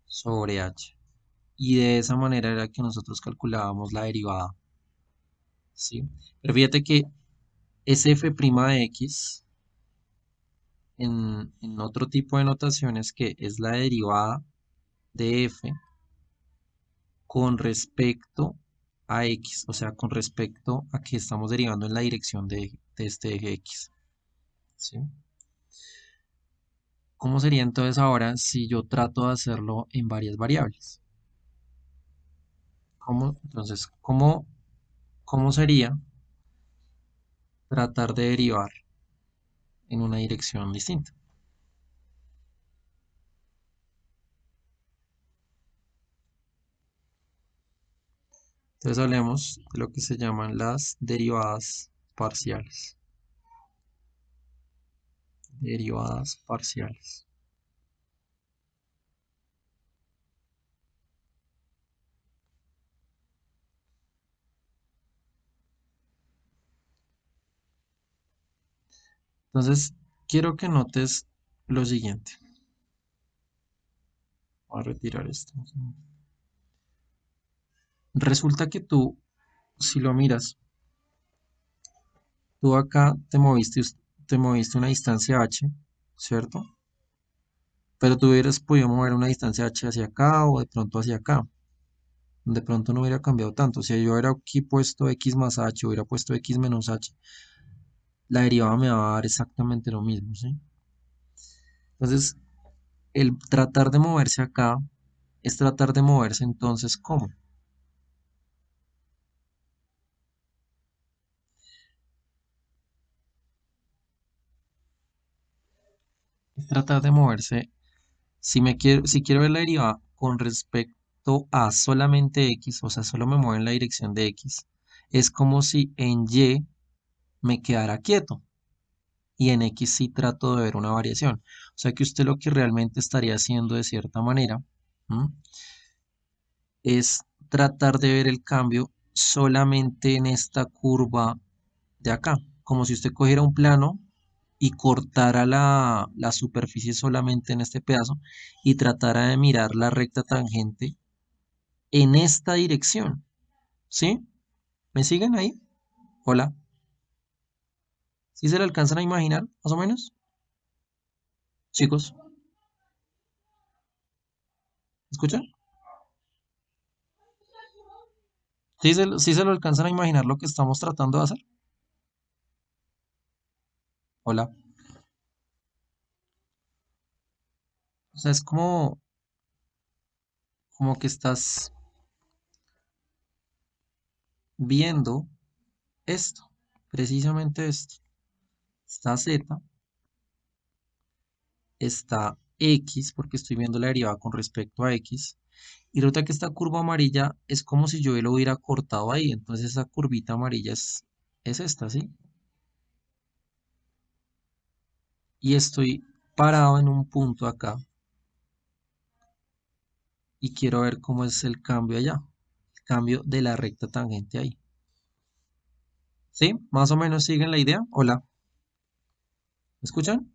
[SPEAKER 1] sobre h. Y de esa manera era que nosotros calculábamos la derivada, ¿sí? Pero fíjate que ese f' de x en otro tipo de notaciones que es la derivada de f con respecto a x, o sea, con respecto a que estamos derivando en la dirección de este eje x, ¿sí? ¿Cómo sería entonces ahora si yo trato de hacerlo en varias variables? Entonces, ¿cómo sería tratar de derivar en una dirección distinta? Entonces hablemos de lo que se llaman las derivadas parciales. Derivadas parciales. Entonces, quiero que notes lo siguiente. Voy a retirar esto. Resulta que tú, si lo miras, tú acá te moviste una distancia h, ¿cierto? Pero tú hubieras podido mover una distancia h hacia acá o de pronto hacia acá. De pronto no hubiera cambiado tanto. Si yo hubiera aquí puesto x más h, hubiera puesto x menos h, la derivada me va a dar exactamente lo mismo, ¿sí? Entonces, el tratar de moverse acá es tratar de moverse entonces, ¿cómo? Es tratar de moverse, si quiero ver la derivada con respecto a solamente x, o sea, solo me muevo en la dirección de x, es como si en y me quedara quieto y en x sí trato de ver una variación. O sea que usted lo que realmente estaría haciendo de cierta manera, ¿m? Es tratar de ver el cambio solamente en esta curva de acá, como si usted cogiera un plano y cortara la superficie solamente en este pedazo y tratara de mirar la recta tangente en esta dirección, ¿sí? ¿Me siguen ahí? Hola. ¿Sí se lo alcanzan a imaginar, más o menos? Chicos, ¿escuchan? ¿Sí se lo alcanzan a imaginar lo que estamos tratando de hacer? Hola. O sea, es como que estás viendo esto, precisamente esto. Está Z, está X, porque estoy viendo la derivada con respecto a X. Y resulta que esta curva amarilla es como si yo lo hubiera cortado ahí. Entonces esa curvita amarilla es esta, ¿sí? Y estoy parado en un punto acá y quiero ver cómo es el cambio allá. El cambio de la recta tangente ahí. ¿Sí? Más o menos siguen la idea. Hola. ¿Me escuchan?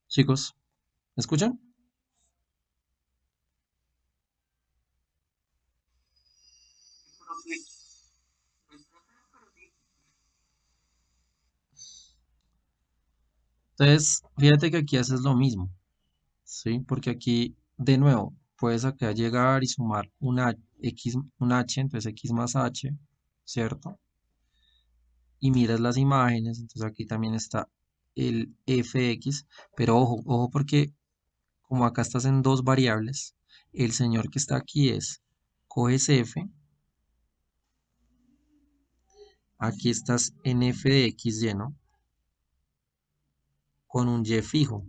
[SPEAKER 1] Chicos, ¿me escuchan? Entonces, fíjate que aquí haces lo mismo, ¿sí? Porque aquí, de nuevo, puedes acá llegar y sumar una X, un H, entonces X más H, ¿cierto? Y miras las imágenes, entonces aquí también está el fx, pero ojo, ojo porque como acá estás en dos variables, el señor que está aquí coges f, aquí estás en f de xy, ¿no? Con un y fijo, o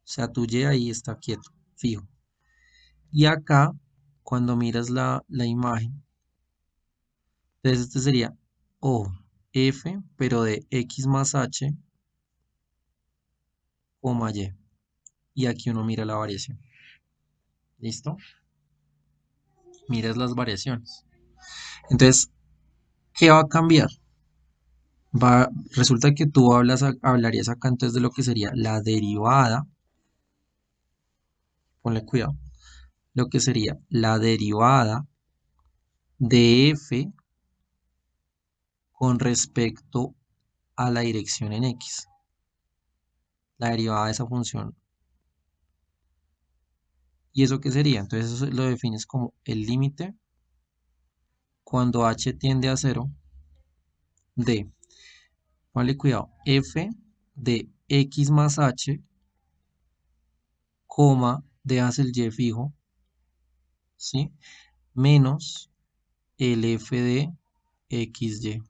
[SPEAKER 1] sea, tu y ahí está quieto, fijo. Y acá, cuando miras la imagen, entonces este sería o f, pero de x más h, coma y. Y aquí uno mira la variación. ¿Listo? Miras las variaciones. Entonces, ¿qué va a cambiar? Resulta que tú hablarías acá entonces de lo que sería la derivada, ponle cuidado, lo que sería la derivada de f con respecto a la dirección en x. La derivada de esa función. ¿Y eso qué sería? Entonces eso lo defines como el límite cuando h tiende a cero de, ponle cuidado, f de x más h, coma, dejas el y fijo, ¿sí? Menos el f de xy.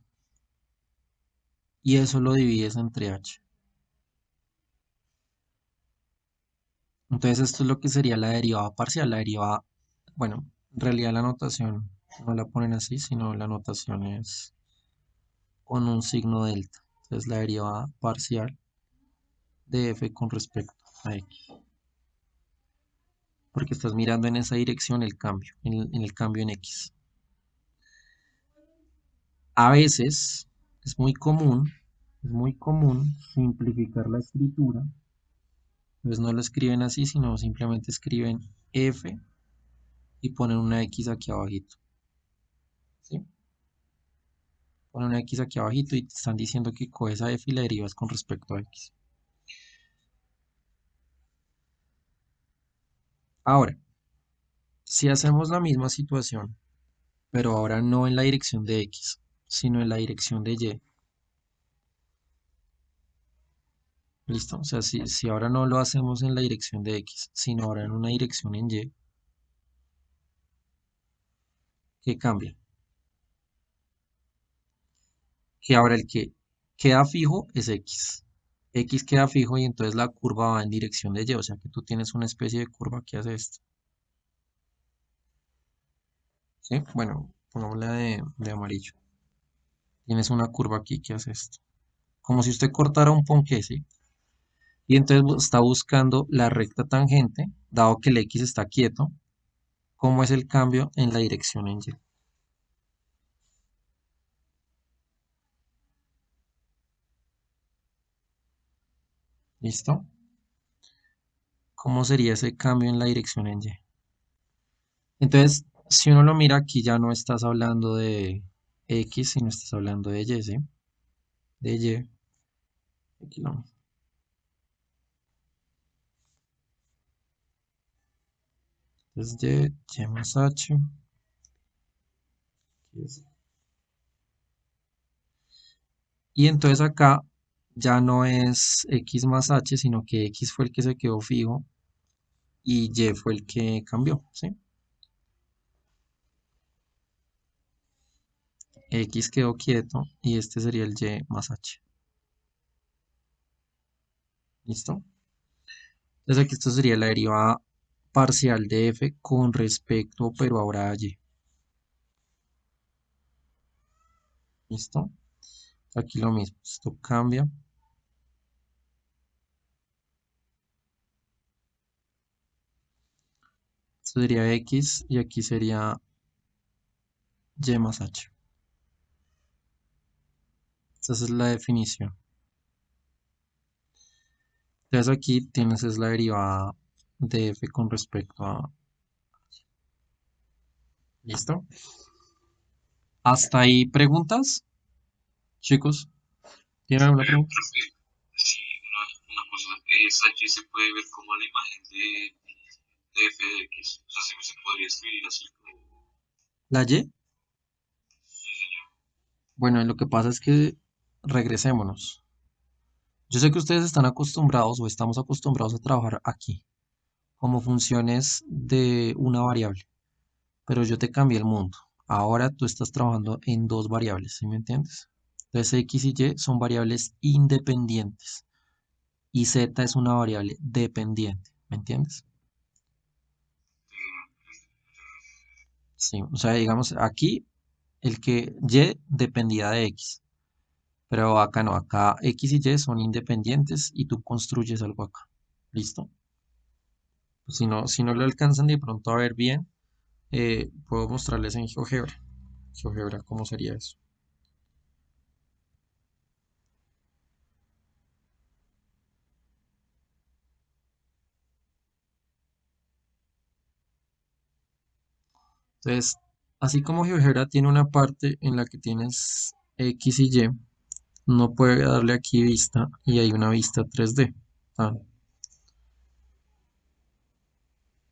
[SPEAKER 1] Y eso lo divides entre h. Entonces esto es lo que sería la derivada parcial. La derivada, bueno, en realidad la notación no la ponen así, sino la notación es con un signo delta. Entonces la derivada parcial de f con respecto a x. Porque estás mirando en esa dirección el cambio, en el cambio en x. A veces es muy común simplificar la escritura. Entonces no lo escriben así, sino simplemente escriben f y ponen una x aquí abajito. ¿Sí? Ponen una x aquí abajito y te están diciendo que coges a f y la derivas con respecto a x. Ahora, si hacemos la misma situación, pero ahora no en la dirección de x, sino en la dirección de y. ¿Listo? O sea, si ahora no lo hacemos en la dirección de x, sino ahora en una dirección en y, ¿qué cambia? Que ahora el que queda fijo es x. X queda fijo y entonces la curva va en dirección de y, o sea que tú tienes una especie de curva que hace esto. ¿Sí? Bueno, pongámosla de amarillo. Tienes una curva aquí que hace esto. Como si usted cortara un ponqué, ¿sí? Y entonces está buscando la recta tangente, dado que el x está quieto, cómo es el cambio en la dirección en y. ¿Listo? ¿Cómo sería ese cambio en la dirección en y? Entonces, si uno lo mira aquí, ya no estás hablando de x, sino estás hablando de y, ¿sí? De y. Aquí lo- Entonces, y más h. Aquí es Y entonces acá ya no es x más h, sino que x fue el que se quedó fijo y y fue el que cambió, ¿sí? X quedó quieto y este sería el y más h. ¿Listo? Entonces aquí esto sería la derivada parcial de f con respecto, pero ahora a y. ¿Listo? Aquí lo mismo. Esto cambia. Esto sería x y aquí sería y más h. Esta es la definición. Entonces aquí tienes es la derivada de f con respecto a... ¿Listo? ¿Hasta ahí preguntas, chicos? ¿Tienen alguna pregunta?
[SPEAKER 3] Profe, sí, una cosa, esa Y se puede ver como la imagen de f de x, o sea, se podría escribir así como,
[SPEAKER 1] ¿La y?
[SPEAKER 3] sí, señor.
[SPEAKER 1] Bueno, lo que pasa es que regresémonos. Yo sé que ustedes están acostumbrados o estamos acostumbrados a trabajar aquí como funciones de una variable, pero yo te cambié el mundo. Ahora tú estás trabajando en dos variables, ¿sí me entiendes? Entonces x y y son variables independientes y z es una variable dependiente, ¿me entiendes? Sí, o sea, digamos aquí el que y dependía de x, pero acá no, acá x y y son independientes y tú construyes algo acá. ¿Listo? Pues si no lo alcanzan de pronto a ver bien, puedo mostrarles en GeoGebra. GeoGebra, ¿cómo sería eso? Entonces, así como GeoGebra tiene una parte en la que tienes X y Y, no puede darle aquí vista y hay una vista 3D. Ah,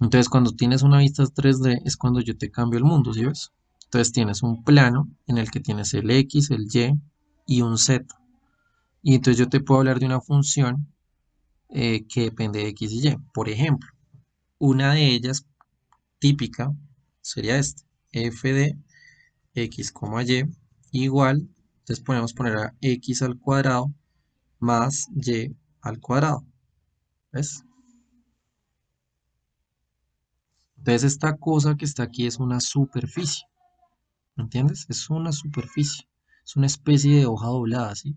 [SPEAKER 1] entonces, cuando tienes una vista 3D es cuando yo te cambio el mundo, ¿sí ves? Entonces tienes un plano en el que tienes el X, el Y y un Z. Y entonces yo te puedo hablar de una función que depende de X y Y. Por ejemplo, una de ellas típica sería esta, f de x, y igual, entonces podemos poner a x al cuadrado más y al cuadrado, ¿ves? Entonces esta cosa que está aquí es una superficie, ¿me entiendes? Es una superficie, es una especie de hoja doblada, ¿sí?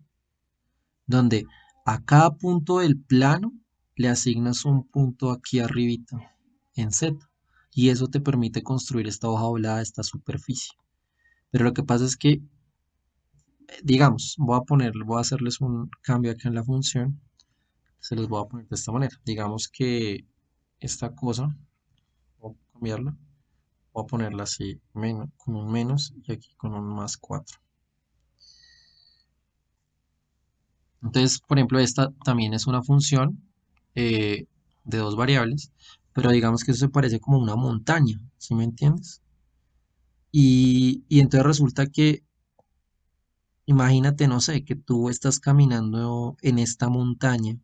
[SPEAKER 1] Donde a cada punto del plano le asignas un punto aquí arribita en Z y eso te permite construir esta hoja doblada, esta superficie. Pero lo que pasa es que digamos, voy a hacerles un cambio acá en la función, se los voy a poner de esta manera. Digamos que esta cosa, voy a cambiarla, voy a ponerla así, con un menos y aquí con un más 4. Entonces, por ejemplo, esta también es una función eh, de dos variables, pero digamos que eso se parece como una montaña, ¿sí me entiendes? Y entonces resulta que, imagínate, no sé, que tú estás caminando en esta montaña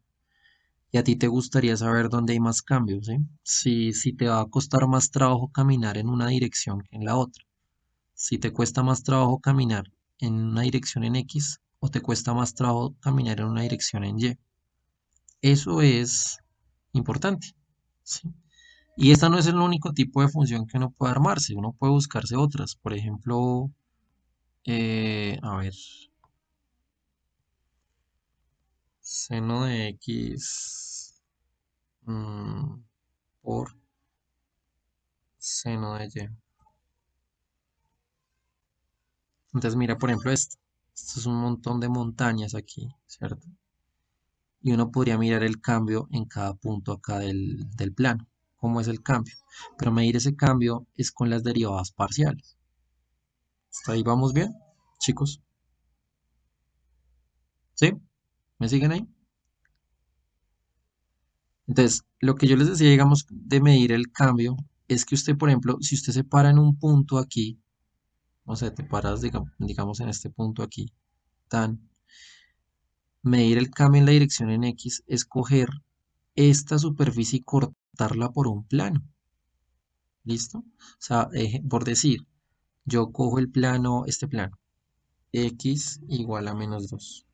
[SPEAKER 1] y a ti te gustaría saber dónde hay más cambios, ¿sí? Si te va a costar más trabajo caminar en una dirección que en la otra. Si te cuesta más trabajo caminar en una dirección en X o te cuesta más trabajo caminar en una dirección en Y. Eso es importante, ¿sí? Y esta no es el único tipo de función que uno puede armarse. Uno puede buscarse otras. Por ejemplo, a ver, seno de X por seno de Y. Entonces mira, por ejemplo, esto. Esto es un montón de montañas aquí, ¿cierto? Y uno podría mirar el cambio en cada punto acá del plano. ¿Cómo es el cambio? Pero medir ese cambio es con las derivadas parciales. ¿Hasta ahí vamos bien, chicos? ¿Sí? ¿Me siguen ahí? Entonces, lo que yo les decía, digamos, de medir el cambio, es que usted, por ejemplo, si usted se para en un punto aquí, o sea, te paras, digamos, en este punto aquí, tan. medir el cambio en la dirección en X es coger esta superficie y cortarla por un plano. ¿Listo? O sea, por decir, yo cojo el plano, este plano, X igual a -2.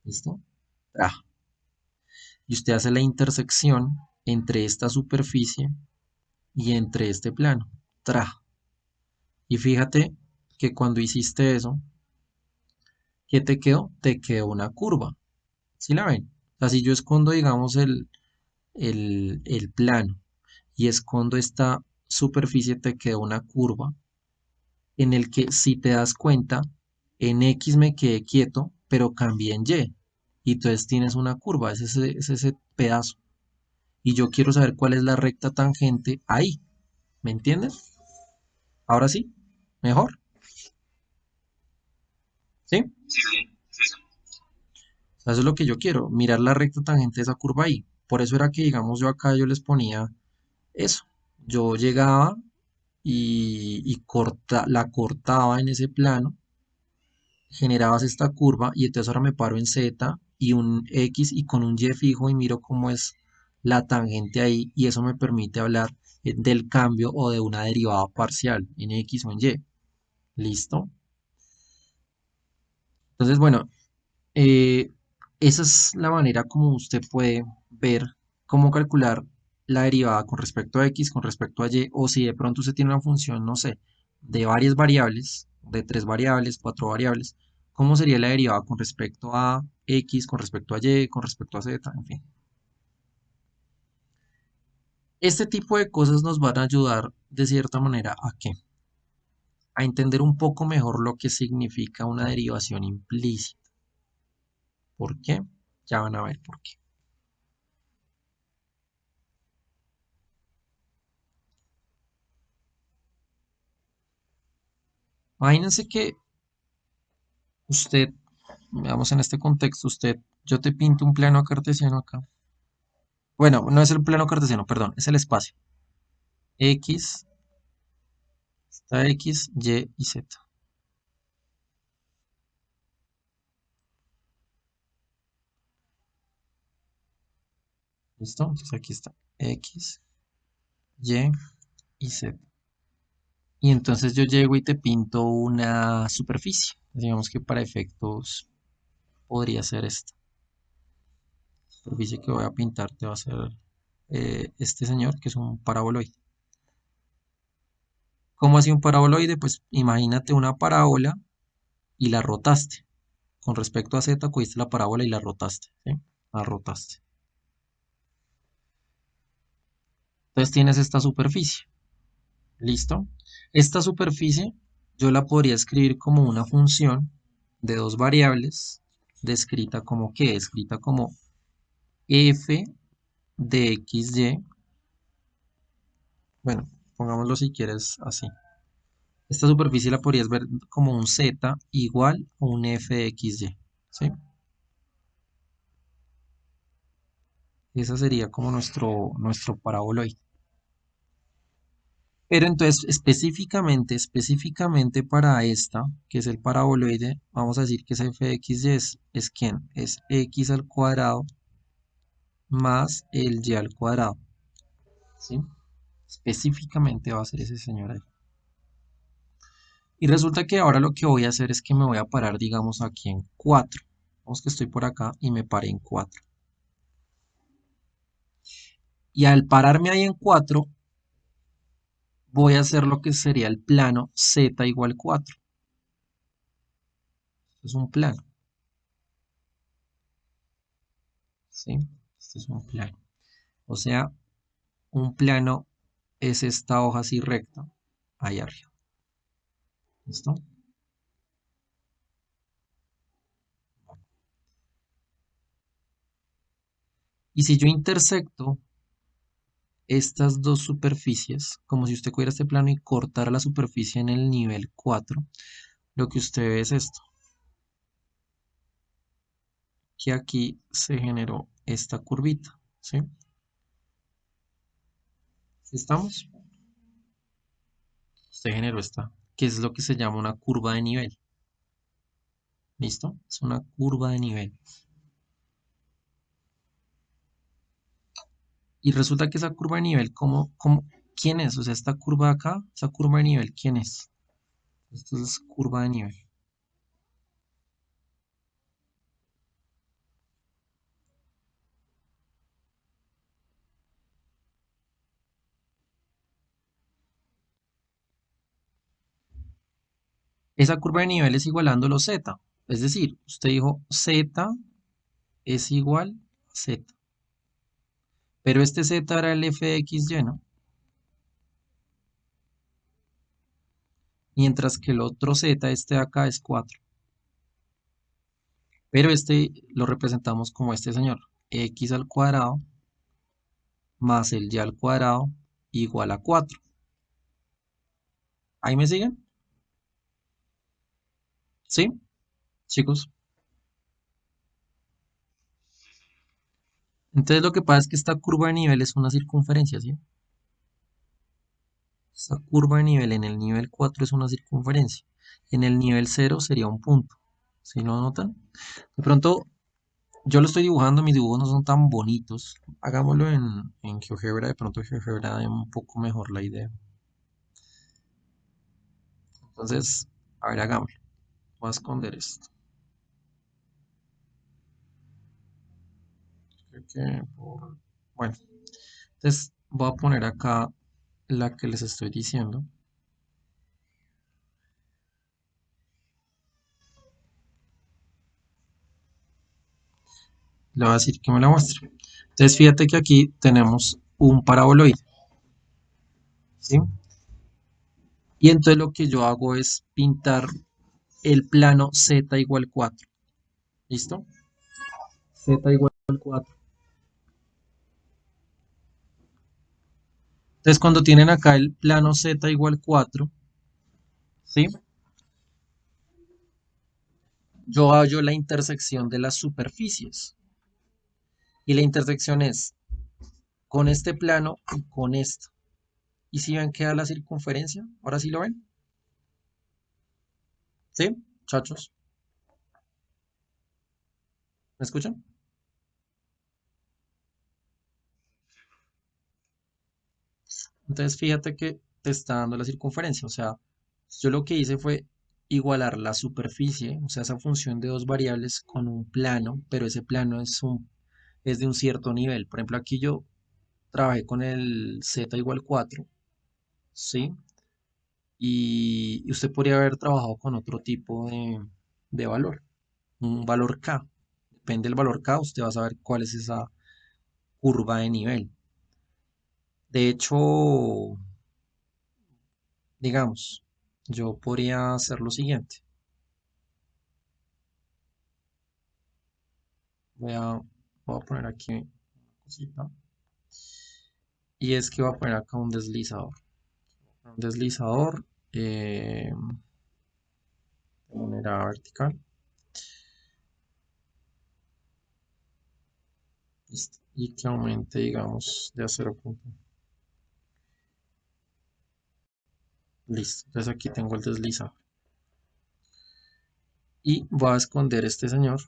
[SPEAKER 1] ¿Listo? Ah, y usted hace la intersección entre esta superficie y entre este plano. Tra. Y fíjate que cuando hiciste eso, ¿qué te quedó? Te quedó una curva. ¿Sí la ven? O sea, si yo escondo, digamos, el plano y escondo esta superficie, te quedó una curva en el que, si te das cuenta, en X me quedé quieto, pero cambié en Y. Y entonces tienes una curva, es ese pedazo. Y yo quiero saber cuál es la recta tangente ahí. ¿Me entiendes? Ahora sí, mejor. ¿Sí?
[SPEAKER 3] Sí, sí, sí, sí.
[SPEAKER 1] O sea, eso es lo que yo quiero, mirar la recta tangente de esa curva ahí. Por eso era que, digamos, yo acá yo les ponía eso. Yo llegaba y la cortaba en ese plano, generabas esta curva y entonces ahora me paro en Z y un X y con un Y fijo y miro cómo es la tangente ahí y eso me permite hablar del cambio o de una derivada parcial en X o en Y. ¿Listo? Entonces, bueno, Eh, esa es la manera como usted puede ver cómo calcular la derivada con respecto a x, con respecto a y, o si de pronto usted tiene una función, no sé, de varias variables, de 3 variables, 4 variables, cómo sería la derivada con respecto a x, con respecto a y, con respecto a z, en fin. Este tipo de cosas nos van a ayudar de cierta manera a qué? A entender un poco mejor lo que significa una derivación implícita. ¿Por qué? Ya van a ver por qué. Imagínense que usted, veamos en este contexto, yo te pinto un plano cartesiano acá. Bueno, no es el plano cartesiano, perdón, es el espacio. X, está X, Y y Z. ¿Listo? Entonces aquí está X, Y y Z. Y entonces yo llego y te pinto una superficie. Digamos que para efectos podría ser esta. La superficie que voy a pintar te va a ser este señor, que es un paraboloide. ¿Cómo así un paraboloide? Pues imagínate una parábola y la rotaste. Con respecto a Z, cogiste la parábola y la rotaste, ¿sí? La rotaste. Entonces tienes esta superficie, ¿listo? Esta superficie yo la podría escribir como una función de 2 variables, descrita como ¿qué? Descrita como f de xy. Bueno, pongámoslo si quieres así. Esta superficie la podrías ver como un z igual a un f de xy, ¿sí? Esa sería como nuestro paraboloide. Pero entonces específicamente para esta, que es el paraboloide, vamos a decir que es f de x y es ¿quién? Es x al cuadrado más el y al cuadrado, ¿sí? Específicamente va a ser ese señor ahí. Y resulta que ahora lo que voy a hacer es que me voy a parar, digamos, aquí en 4. Vamos que estoy por acá y me paré en 4. Y al pararme ahí en 4, voy a hacer lo que sería el plano z igual 4. Es un plano, ¿sí? Este es un plano. O sea, un plano es esta hoja así recta, ahí arriba. ¿Listo? Y si yo intersecto estas dos superficies, como si usted cogiera este plano y cortara la superficie en el nivel 4, lo que usted ve es esto, que aquí se generó esta curvita, ¿sí? ¿Sí estamos? Se generó esta, que es lo que se llama una curva de nivel. ¿Listo? Es una curva de nivel. Y resulta que esa curva de nivel, ¿quién es? O sea, esta curva de acá, esa curva de nivel, ¿quién es? Esto es curva de nivel. Esa curva de nivel es igualándolo z. Es decir, usted dijo z es igual a z. Pero este z era el f de xy, ¿no? Mientras que el otro z, este de acá, es 4. Pero este lo representamos como este señor. X al cuadrado más el y al cuadrado igual a 4. ¿Ahí me siguen? ¿Sí? Chicos. Entonces lo que pasa es que esta curva de nivel es una circunferencia, ¿sí? Esta curva de nivel en el nivel 4 es una circunferencia. En el nivel 0 sería un punto. ¿Sí lo notan? De pronto, yo lo estoy dibujando, mis dibujos no son tan bonitos. Hagámoslo en GeoGebra, de pronto GeoGebra da un poco mejor la idea. Entonces, a ver, hagámoslo. Voy a esconder esto. Creo que bueno, entonces voy a poner acá la que les estoy diciendo. Le voy a decir que me la muestre. Entonces, fíjate que aquí tenemos un paraboloide, ¿sí? Y entonces lo que yo hago es pintar el plano z igual 4. ¿Listo? Z igual 4. Entonces, cuando tienen acá el plano z igual 4, ¿sí? Yo hallo la intersección de las superficies. Y la intersección es con este plano y con esto. ¿Y si ven que da la circunferencia? ¿Ahora sí lo ven? ¿Sí? Muchachos, ¿me escuchan? Entonces, fíjate que te está dando la circunferencia. O sea, yo lo que hice fue igualar la superficie, o sea, esa función de dos variables con un plano, pero ese plano es de un cierto nivel. Por ejemplo, aquí yo trabajé con el z igual 4, ¿sí? Y usted podría haber trabajado con otro tipo de valor, un valor k. Depende del valor k, usted va a saber cuál es esa curva de nivel. De hecho, digamos, yo podría hacer lo siguiente. Voy a poner aquí una cosita. Y es que voy a poner acá un deslizador. Un deslizador de manera vertical. Listo. Y que aumente, digamos, de a 0. Listo. Entonces aquí tengo el deslizador. Y voy a esconder este señor.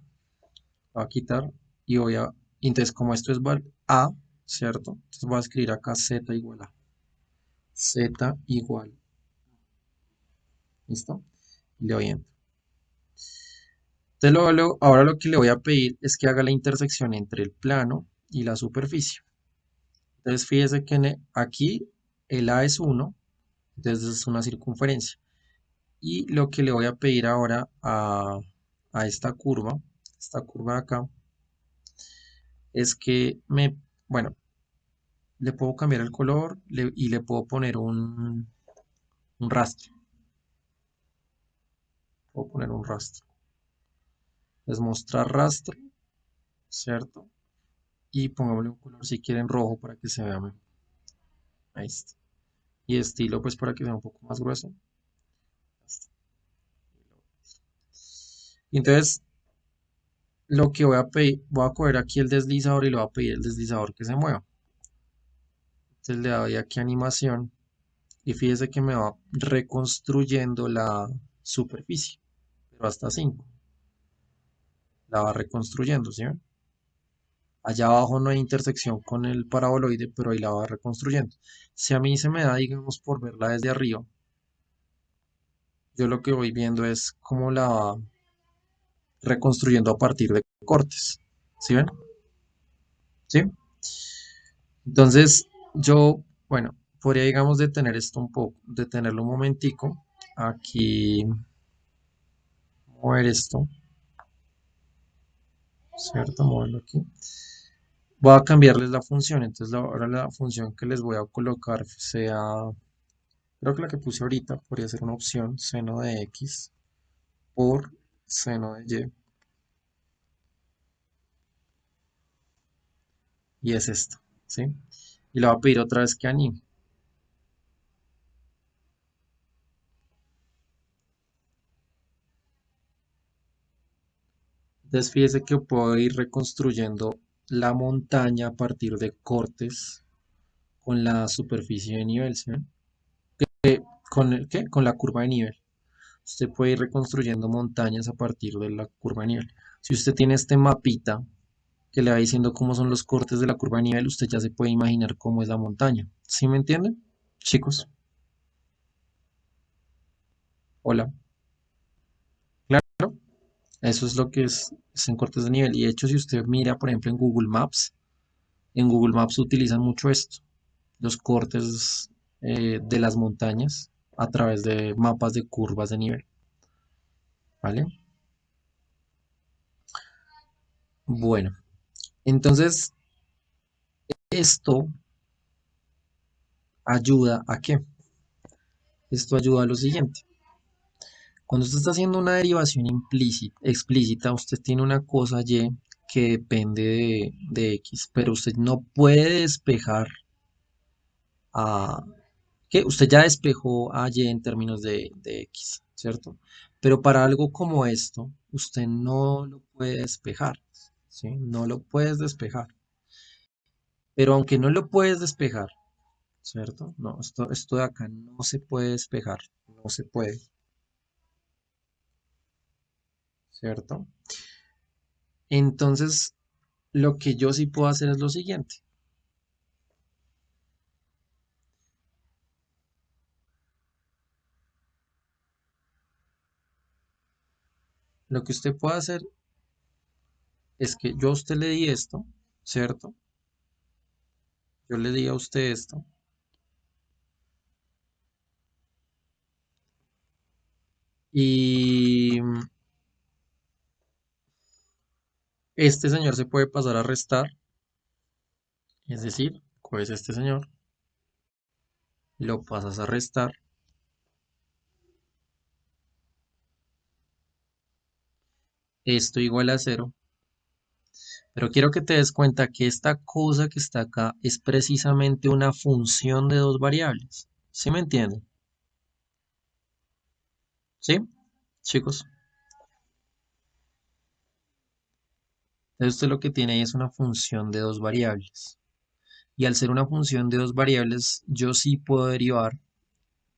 [SPEAKER 1] Voy a quitar y voy a... Entonces como esto es A, ¿cierto? Entonces voy a escribir acá Z igual a. Z igual. ¿Listo? Y le doy enter. Entonces ahora lo que le voy a pedir es que haga la intersección entre el plano y la superficie. Entonces fíjese que aquí el A es 1, entonces es una circunferencia. Y lo que le voy a pedir ahora a esta curva de acá, es que bueno, le puedo cambiar el color y le puedo poner un rastro. Puedo poner un rastro. Es mostrar rastro, ¿cierto? Y pongámosle un color si quieren rojo para que se vea mejor. Ahí está. Y estilo pues para que sea un poco más grueso. Y entonces lo que voy a pedir, voy a coger aquí el deslizador y le voy a pedir el deslizador que se mueva. Entonces le doy aquí animación y fíjese que me va reconstruyendo la superficie, pero hasta 5. la va reconstruyendo, ¿sí ven? Allá abajo no hay intersección con el paraboloide, pero ahí la va reconstruyendo. Si a mí se me da, digamos, por verla desde arriba, yo lo que voy viendo es cómo la va reconstruyendo a partir de cortes. ¿Sí ven? ¿Sí? Entonces, yo, bueno, podría, digamos, detener esto un poco, detenerlo un momentico. Aquí, mover esto, ¿cierto? Moverlo aquí. Voy a cambiarles la función, entonces ahora la función que les voy a colocar sea, creo que la que puse ahorita podría ser una opción, seno de x por seno de y es esto, ¿sí? Y le voy a pedir otra vez que anime. Entonces fíjese que puedo ir reconstruyendo la montaña a partir de cortes con la superficie de nivel, ¿sí ven? ¿Con el qué? Con la curva de nivel. Usted puede ir reconstruyendo montañas a partir de la curva de nivel. Si usted tiene este mapita que le va diciendo cómo son los cortes de la curva de nivel, usted ya se puede imaginar cómo es la montaña. ¿Sí me entienden, chicos? Hola. Claro, eso es lo que es en cortes de nivel. Y de hecho, si usted mira, por ejemplo, en Google Maps utilizan mucho esto, los cortes de las montañas a través de mapas de curvas de nivel, ¿vale? Bueno, entonces esto ayuda a qué? Esto ayuda a lo siguiente. Cuando usted está haciendo una derivación explícita, usted tiene una cosa y que depende de x, pero usted no puede despejar a, que usted ya despejó a y en términos de x, ¿cierto? Pero para algo como esto, usted no lo puede despejar, ¿sí? No lo puedes despejar. Pero aunque no lo puedes despejar, ¿cierto? No, esto de acá no se puede despejar, no se puede, ¿cierto? Entonces, lo que yo sí puedo hacer es lo siguiente. Lo que usted puede hacer es que yo a usted le di esto, ¿cierto? Yo le di a usted esto. Y este señor se puede pasar a restar, es decir, coges este señor, lo pasas a restar, esto igual a cero, pero quiero que te des cuenta que esta cosa que está acá es precisamente una función de dos variables. ¿Sí me entienden? ¿Sí? Chicos, entonces usted lo que tiene ahí es una función de dos variables. Y al ser una función de dos variables, yo sí puedo derivar,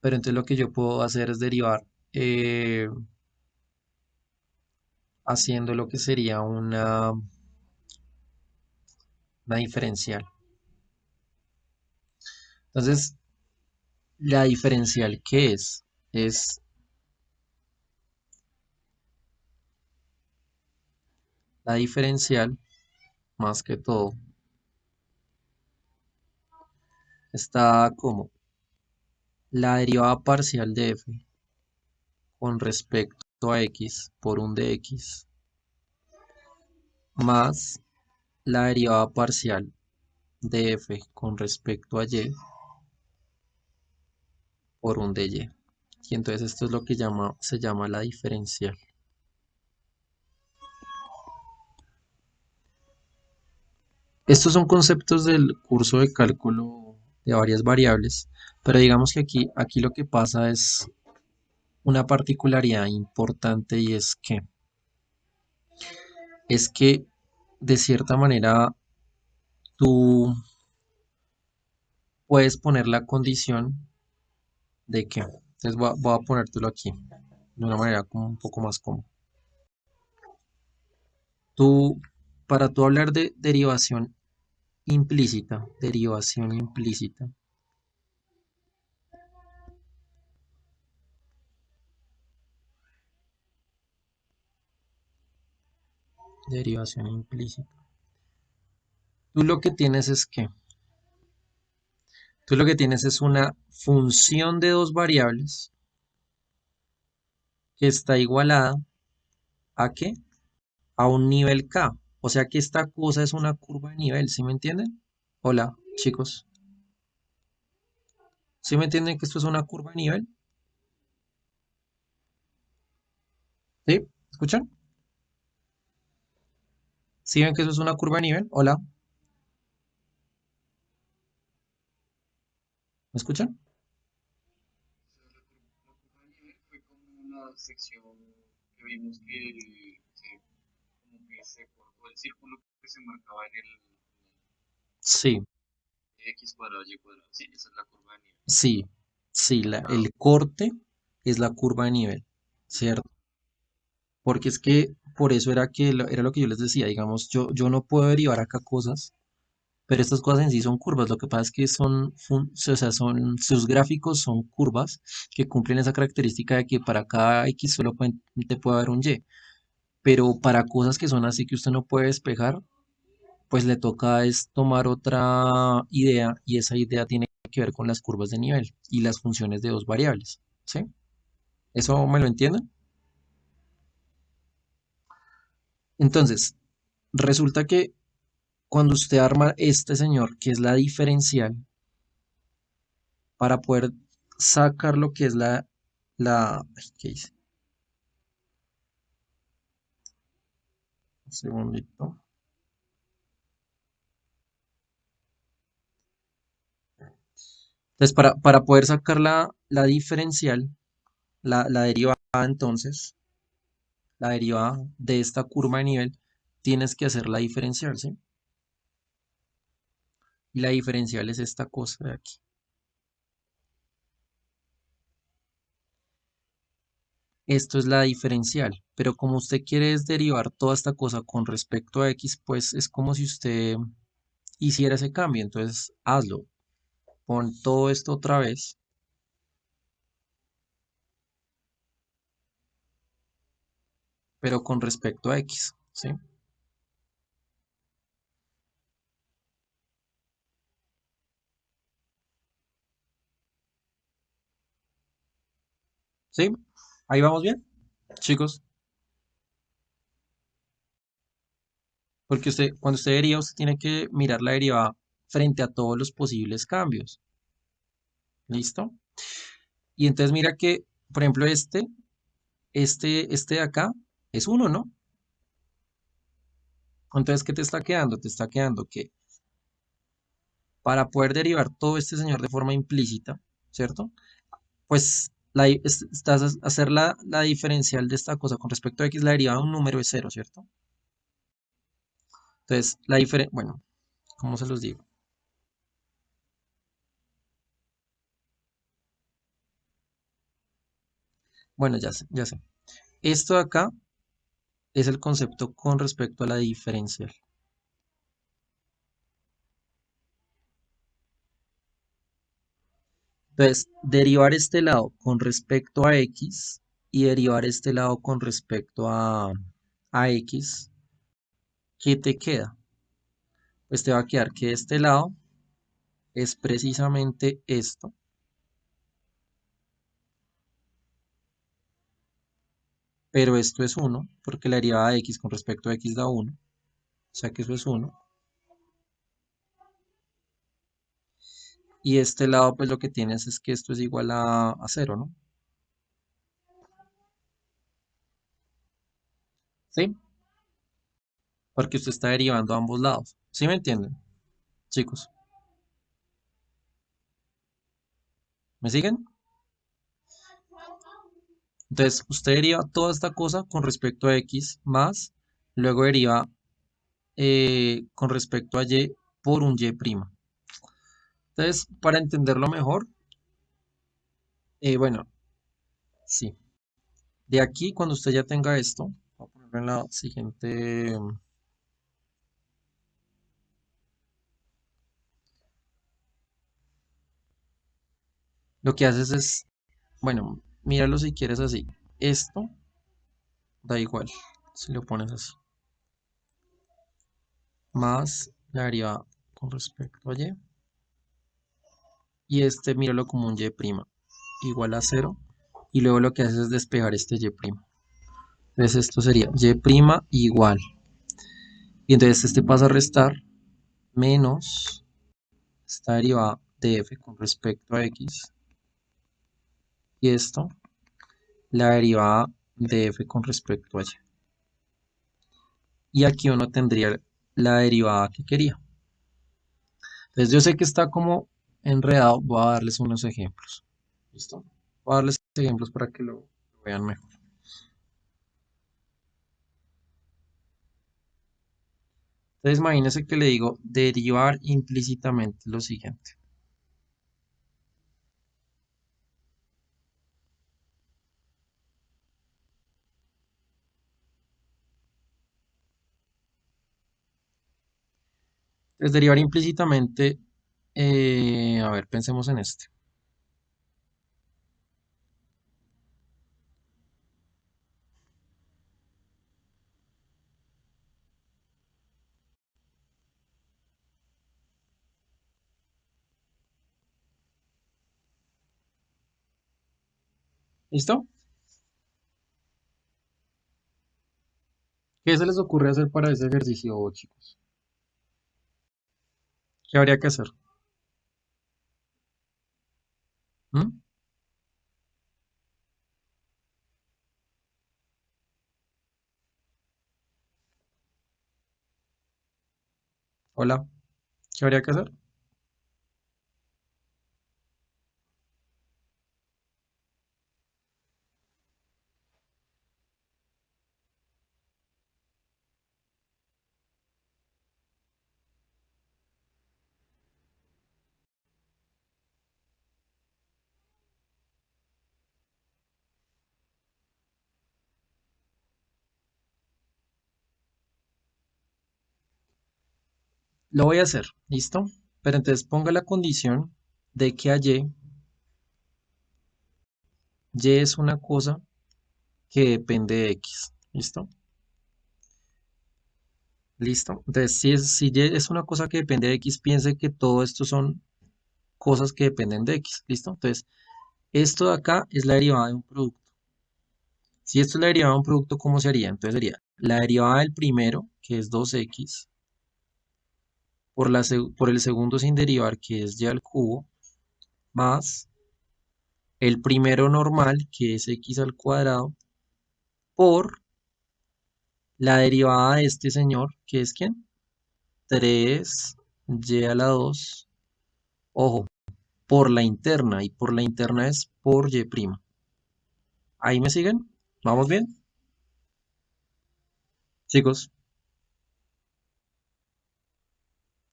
[SPEAKER 1] pero entonces lo que yo puedo hacer es derivar eh, haciendo lo que sería una diferencial. Entonces, la diferencial, ¿qué es? Es la diferencial, más que todo, está como la derivada parcial de f con respecto a x por un de x más la derivada parcial de f con respecto a y por un de y. Y entonces esto es lo que se llama la diferencial. Estos son conceptos del curso de cálculo de varias variables, pero digamos que aquí lo que pasa es una particularidad importante y es que de cierta manera tú puedes poner la condición de que, entonces voy a ponértelo aquí de una manera como un poco más cómoda. Tú, para tú hablar de derivación implícita, derivación implícita. Tú lo que tienes es que, tú lo que tienes es una función de dos variables que está igualada ¿a qué? A un nivel K. O sea que esta cosa es una curva de nivel, ¿sí me entienden? Hola, chicos. ¿Sí me entienden que esto es una curva de nivel? ¿Sí? ¿Escuchan? ¿Sí ven que eso es una curva de nivel? Hola, ¿me escuchan?
[SPEAKER 3] La curva de nivel fue como la sección que vimos como que se cortó el círculo que se marcaba en el
[SPEAKER 1] Sí,
[SPEAKER 3] x cuadrado y cuadrado. Sí, esa es la curva de nivel.
[SPEAKER 1] sí, sí,
[SPEAKER 3] Ah,
[SPEAKER 1] el corte es la curva de nivel, ¿cierto? Porque es que por eso era que era lo que yo les decía, digamos, yo no puedo derivar acá cosas, pero estas cosas en sí son curvas. Lo que pasa es que o sea, sus gráficos son curvas que cumplen esa característica de que para cada X solo te puede haber un Y. Pero para cosas que son así que usted no puede despejar, pues le toca es tomar otra idea y esa idea tiene que ver con las curvas de nivel y las funciones de dos variables. ¿Sí? ¿Eso me lo entienden? Entonces, resulta que cuando usted arma este señor, que es la diferencial, para poder sacar lo que es ay, ¿qué hice? Un segundito. Entonces, para poder sacar la diferencial, la derivada entonces, la derivada de esta curva de nivel, tienes que hacer la diferencial, ¿sí? Y la diferencial es esta cosa de aquí. Esto es la diferencial, pero como usted quiere es derivar toda esta cosa con respecto a x, pues es como si usted hiciera ese cambio. Entonces, hazlo. Pon todo esto otra vez, pero con respecto a x, ¿sí? ¿Sí? Ahí vamos bien, chicos. Porque cuando usted deriva, usted tiene que mirar la derivada frente a todos los posibles cambios. ¿Listo? Y entonces mira que, por ejemplo, este de acá es uno, ¿no? Entonces, ¿qué te está quedando? Te está quedando que para poder derivar todo este señor de forma implícita, ¿cierto? Pues estás a hacer la diferencial de esta cosa con respecto a x, la derivada de un número es cero, ¿cierto? Entonces, la diferencia, bueno, ¿cómo se los digo? Bueno, ya sé, ya sé. Esto de acá es el concepto con respecto a la diferencial. Entonces, derivar este lado con respecto a x y derivar este lado con respecto a x, ¿qué te queda? Pues te va a quedar que este lado es precisamente esto, pero esto es uno porque la derivada de x con respecto a x da uno, o sea que eso es uno. Y este lado, pues lo que tienes es que esto es igual a 0, ¿no? ¿Sí? Porque usted está derivando a ambos lados. ¿Sí me entienden, chicos? ¿Me siguen? Entonces, usted deriva toda esta cosa con respecto a x más, luego deriva con respecto a y por un y'. Entonces, para entenderlo mejor, bueno, sí. De aquí, cuando usted ya tenga esto, voy a ponerlo en la siguiente. Lo que haces es, bueno, míralo si quieres así. Esto da igual si lo pones así. Más la derivada con respecto a y. Y este míralo como un y' igual a cero. Y luego lo que haces es despejar este y'. Entonces esto sería y' igual. Y entonces este pasa a restar menos esta derivada de f con respecto a x. Y esto, la derivada de f con respecto a y. Y aquí uno tendría la derivada que quería. Entonces yo sé que está como enredado, voy a darles unos ejemplos. ¿Listo? Voy a darles ejemplos para que lo vean mejor. Entonces imagínense que le digo derivar implícitamente lo siguiente. Entonces derivar implícitamente, a ver, pensemos en este. ¿Listo? ¿Qué se les ocurre hacer para ese ejercicio, chicos? ¿Qué habría que hacer? ¿Mm? Hola, ¿qué habría que hacer? Lo voy a hacer, ¿listo? Pero entonces ponga la condición de que a y es una cosa que depende de x, ¿listo? ¿Listo? Entonces, si y es una cosa que depende de x, piense que todo esto son cosas que dependen de x, ¿listo? Entonces, esto de acá es la derivada de un producto. Si esto es la derivada de un producto, ¿cómo sería? Entonces sería la derivada del primero, que es 2x, por el segundo sin derivar, que es y al cubo, más el primero normal, que es x al cuadrado, por la derivada de este señor, que es ¿quién? 3y a la 2, ojo, por la interna, y por la interna es por y'. ¿Ahí me siguen? ¿Vamos bien? Chicos,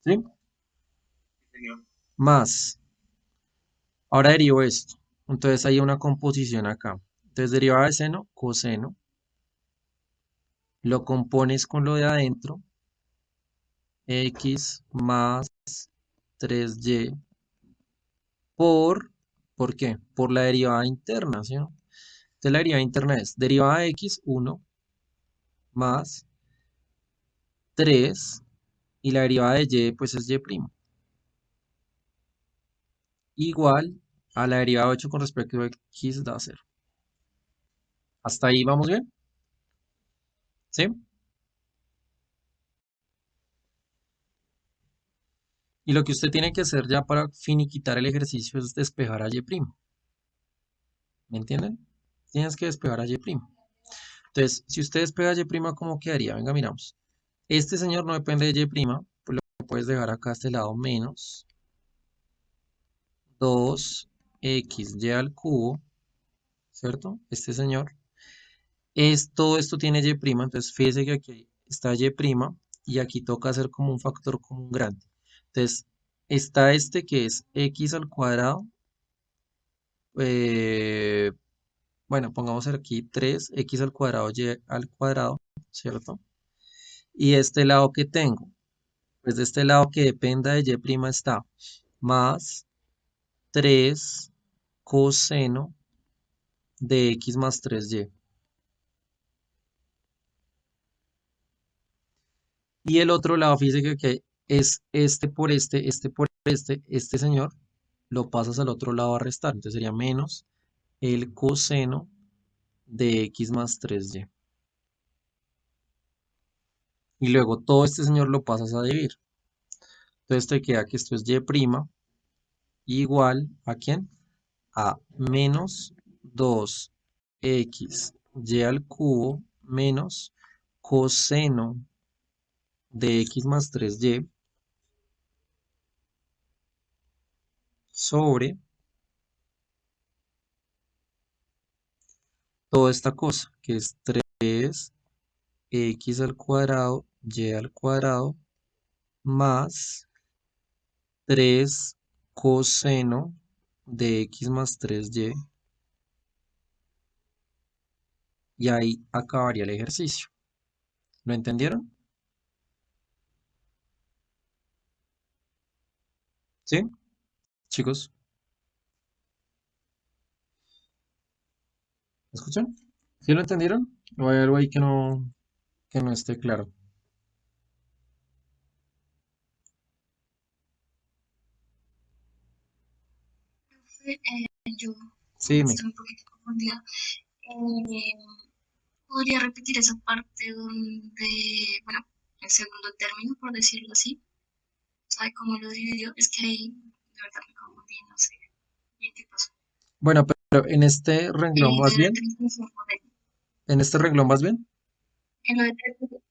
[SPEAKER 1] ¿sí?
[SPEAKER 3] Señor.
[SPEAKER 1] Más, ahora derivo esto. Entonces hay una composición acá. Entonces derivada de seno, coseno, lo compones con lo de adentro, x más 3y ¿por qué? Por la derivada interna, ¿sí? Entonces la derivada interna es derivada de x, 1, más 3, y la derivada de y, pues es y', igual a la derivada de 8 con respecto a x da 0. ¿Hasta ahí vamos bien? ¿Sí? Y lo que usted tiene que hacer ya para finiquitar el ejercicio es despejar a y'. ¿Me entienden? Tienes que despejar a y'. Entonces, si usted despega a y', ¿cómo quedaría? Venga, miramos. Este señor no depende de y', pues lo puedes dejar acá a este lado, menos 2xy al cubo, ¿cierto? Este señor. Todo esto tiene y', entonces fíjese que aquí está y', y aquí toca hacer como un factor común grande. Entonces, está este que es x al cuadrado, eh, bueno, pongamos aquí 3x al cuadrado y al cuadrado, ¿cierto? Y este lado que tengo, pues de este lado que dependa de y' está más 3 coseno de x más 3y. Y el otro lado, fíjese que es este por este señor, lo pasas al otro lado a restar. Entonces sería menos el coseno de x más 3y. Y luego todo este señor lo pasas a dividir. Entonces te queda que esto es y' igual ¿a quién? A menos 2x y al cubo menos coseno de x más 3y sobre toda esta cosa, que es 3x al cuadrado y al cuadrado más 3 coseno de x más 3y, y ahí acabaría el ejercicio. ¿Lo entendieron? ¿Sí? Chicos, ¿me escuchan? ¿Sí lo entendieron? ¿O hay algo ahí que no esté claro?
[SPEAKER 2] Yo
[SPEAKER 1] Sí, dime.
[SPEAKER 2] estoy un poquito confundida. Eh, ¿Podría repetir esa parte donde, bueno, el segundo término, por decirlo así? ¿Sabe cómo lo dividió? Es que ahí de verdad me confundí, no sé bien qué pasó.
[SPEAKER 1] Bueno, pero en este renglón
[SPEAKER 2] Lo
[SPEAKER 1] vas
[SPEAKER 2] de
[SPEAKER 1] bien.
[SPEAKER 2] 3
[SPEAKER 1] En este renglón vas bien.
[SPEAKER 2] en lo de 3,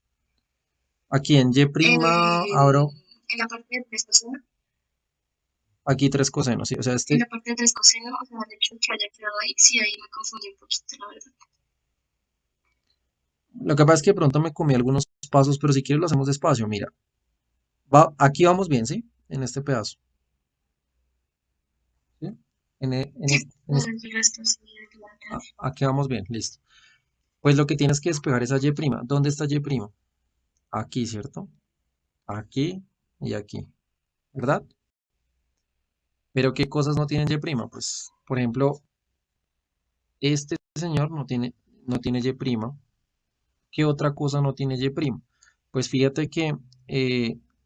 [SPEAKER 1] Aquí en Y' abro
[SPEAKER 2] en la parte de 3 coseno,
[SPEAKER 1] aquí 3 cosenos, ¿sí? O sea,
[SPEAKER 2] en la parte de 3 coseno, o sea, el hecho de que haya quedado ahí, sí, ahí me confundí un poquito, la verdad.
[SPEAKER 1] lo que pasa es que de pronto me comí algunos pasos, pero si quieres lo hacemos despacio. Mira, aquí vamos bien, ¿sí? En este pedazo. ¿Sí?
[SPEAKER 2] Sí, pero el resto sí, la entendí.
[SPEAKER 1] Aquí vamos bien, listo. Pues lo que tienes que despejar es a Y'. ¿Dónde está Y'? Aquí, ¿cierto? Aquí y aquí, ¿verdad? Pero ¿qué cosas no tienen Y'? Pues, por ejemplo, este señor no tiene Y'. ¿Qué otra cosa no tiene Y'? Pues fíjate que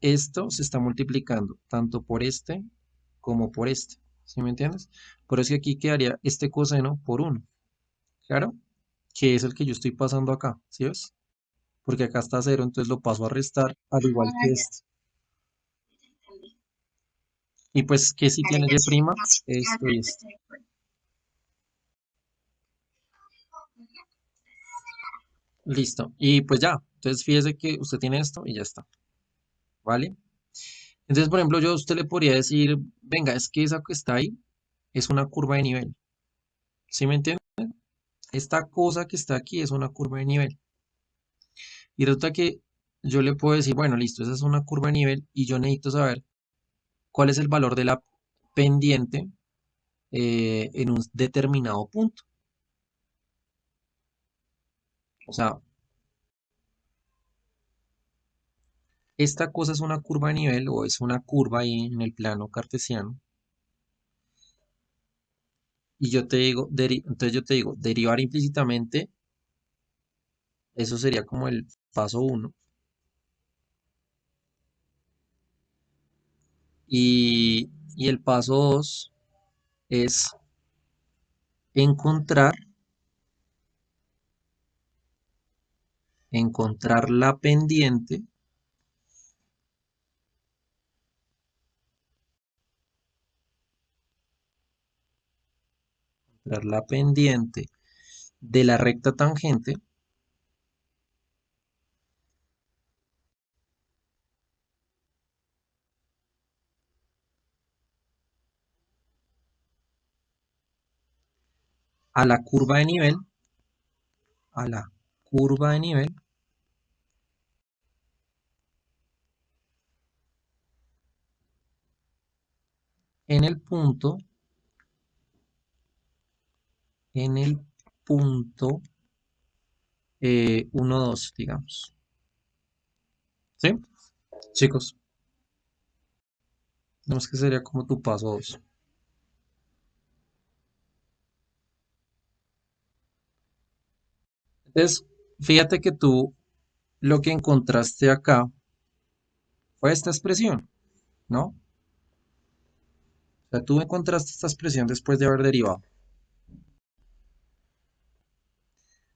[SPEAKER 1] esto se está multiplicando tanto por este como por este. ¿Sí me entiendes? Por eso que aquí quedaría este coseno por 1. Claro, que es el que yo estoy pasando acá. ¿Sí ves? Porque acá está 0, entonces lo paso a restar al igual
[SPEAKER 2] Ah,
[SPEAKER 1] que
[SPEAKER 2] ya,
[SPEAKER 1] este.
[SPEAKER 2] ya entendí.
[SPEAKER 1] Y pues que si
[SPEAKER 2] Vale,
[SPEAKER 1] tiene
[SPEAKER 2] ya sí,
[SPEAKER 1] Y',
[SPEAKER 2] no, sí, ya,
[SPEAKER 1] esto
[SPEAKER 2] ya,
[SPEAKER 1] y
[SPEAKER 2] ya
[SPEAKER 1] esto.
[SPEAKER 2] estoy de acuerdo.
[SPEAKER 1] Listo. Y pues ya. Entonces fíjese que usted tiene esto y ya está. ¿Vale? Entonces, por ejemplo, yo a usted le podría decir, venga, es que esa que está ahí es una curva de nivel. ¿Sí me entiende? Esta cosa que está aquí es una curva de nivel. Y resulta que yo le puedo decir, bueno, listo, esa es una curva de nivel y yo necesito saber cuál es el valor de la pendiente en un determinado punto. O sea, esta cosa es una curva de nivel o es una curva ahí en el plano cartesiano. Y yo te digo, entonces yo te digo, derivar implícitamente, eso sería como el paso uno. Y el paso 2 es encontrar, encontrar la pendiente de la recta tangente a la curva de nivel, a la curva de nivel en el punto, en el punto 1, 2, digamos. ¿Sí? Chicos, digamos que sería como tu paso 2. Entonces, fíjate que tú lo que encontraste acá fue esta expresión, ¿no? O sea, tú encontraste esta expresión después de haber derivado.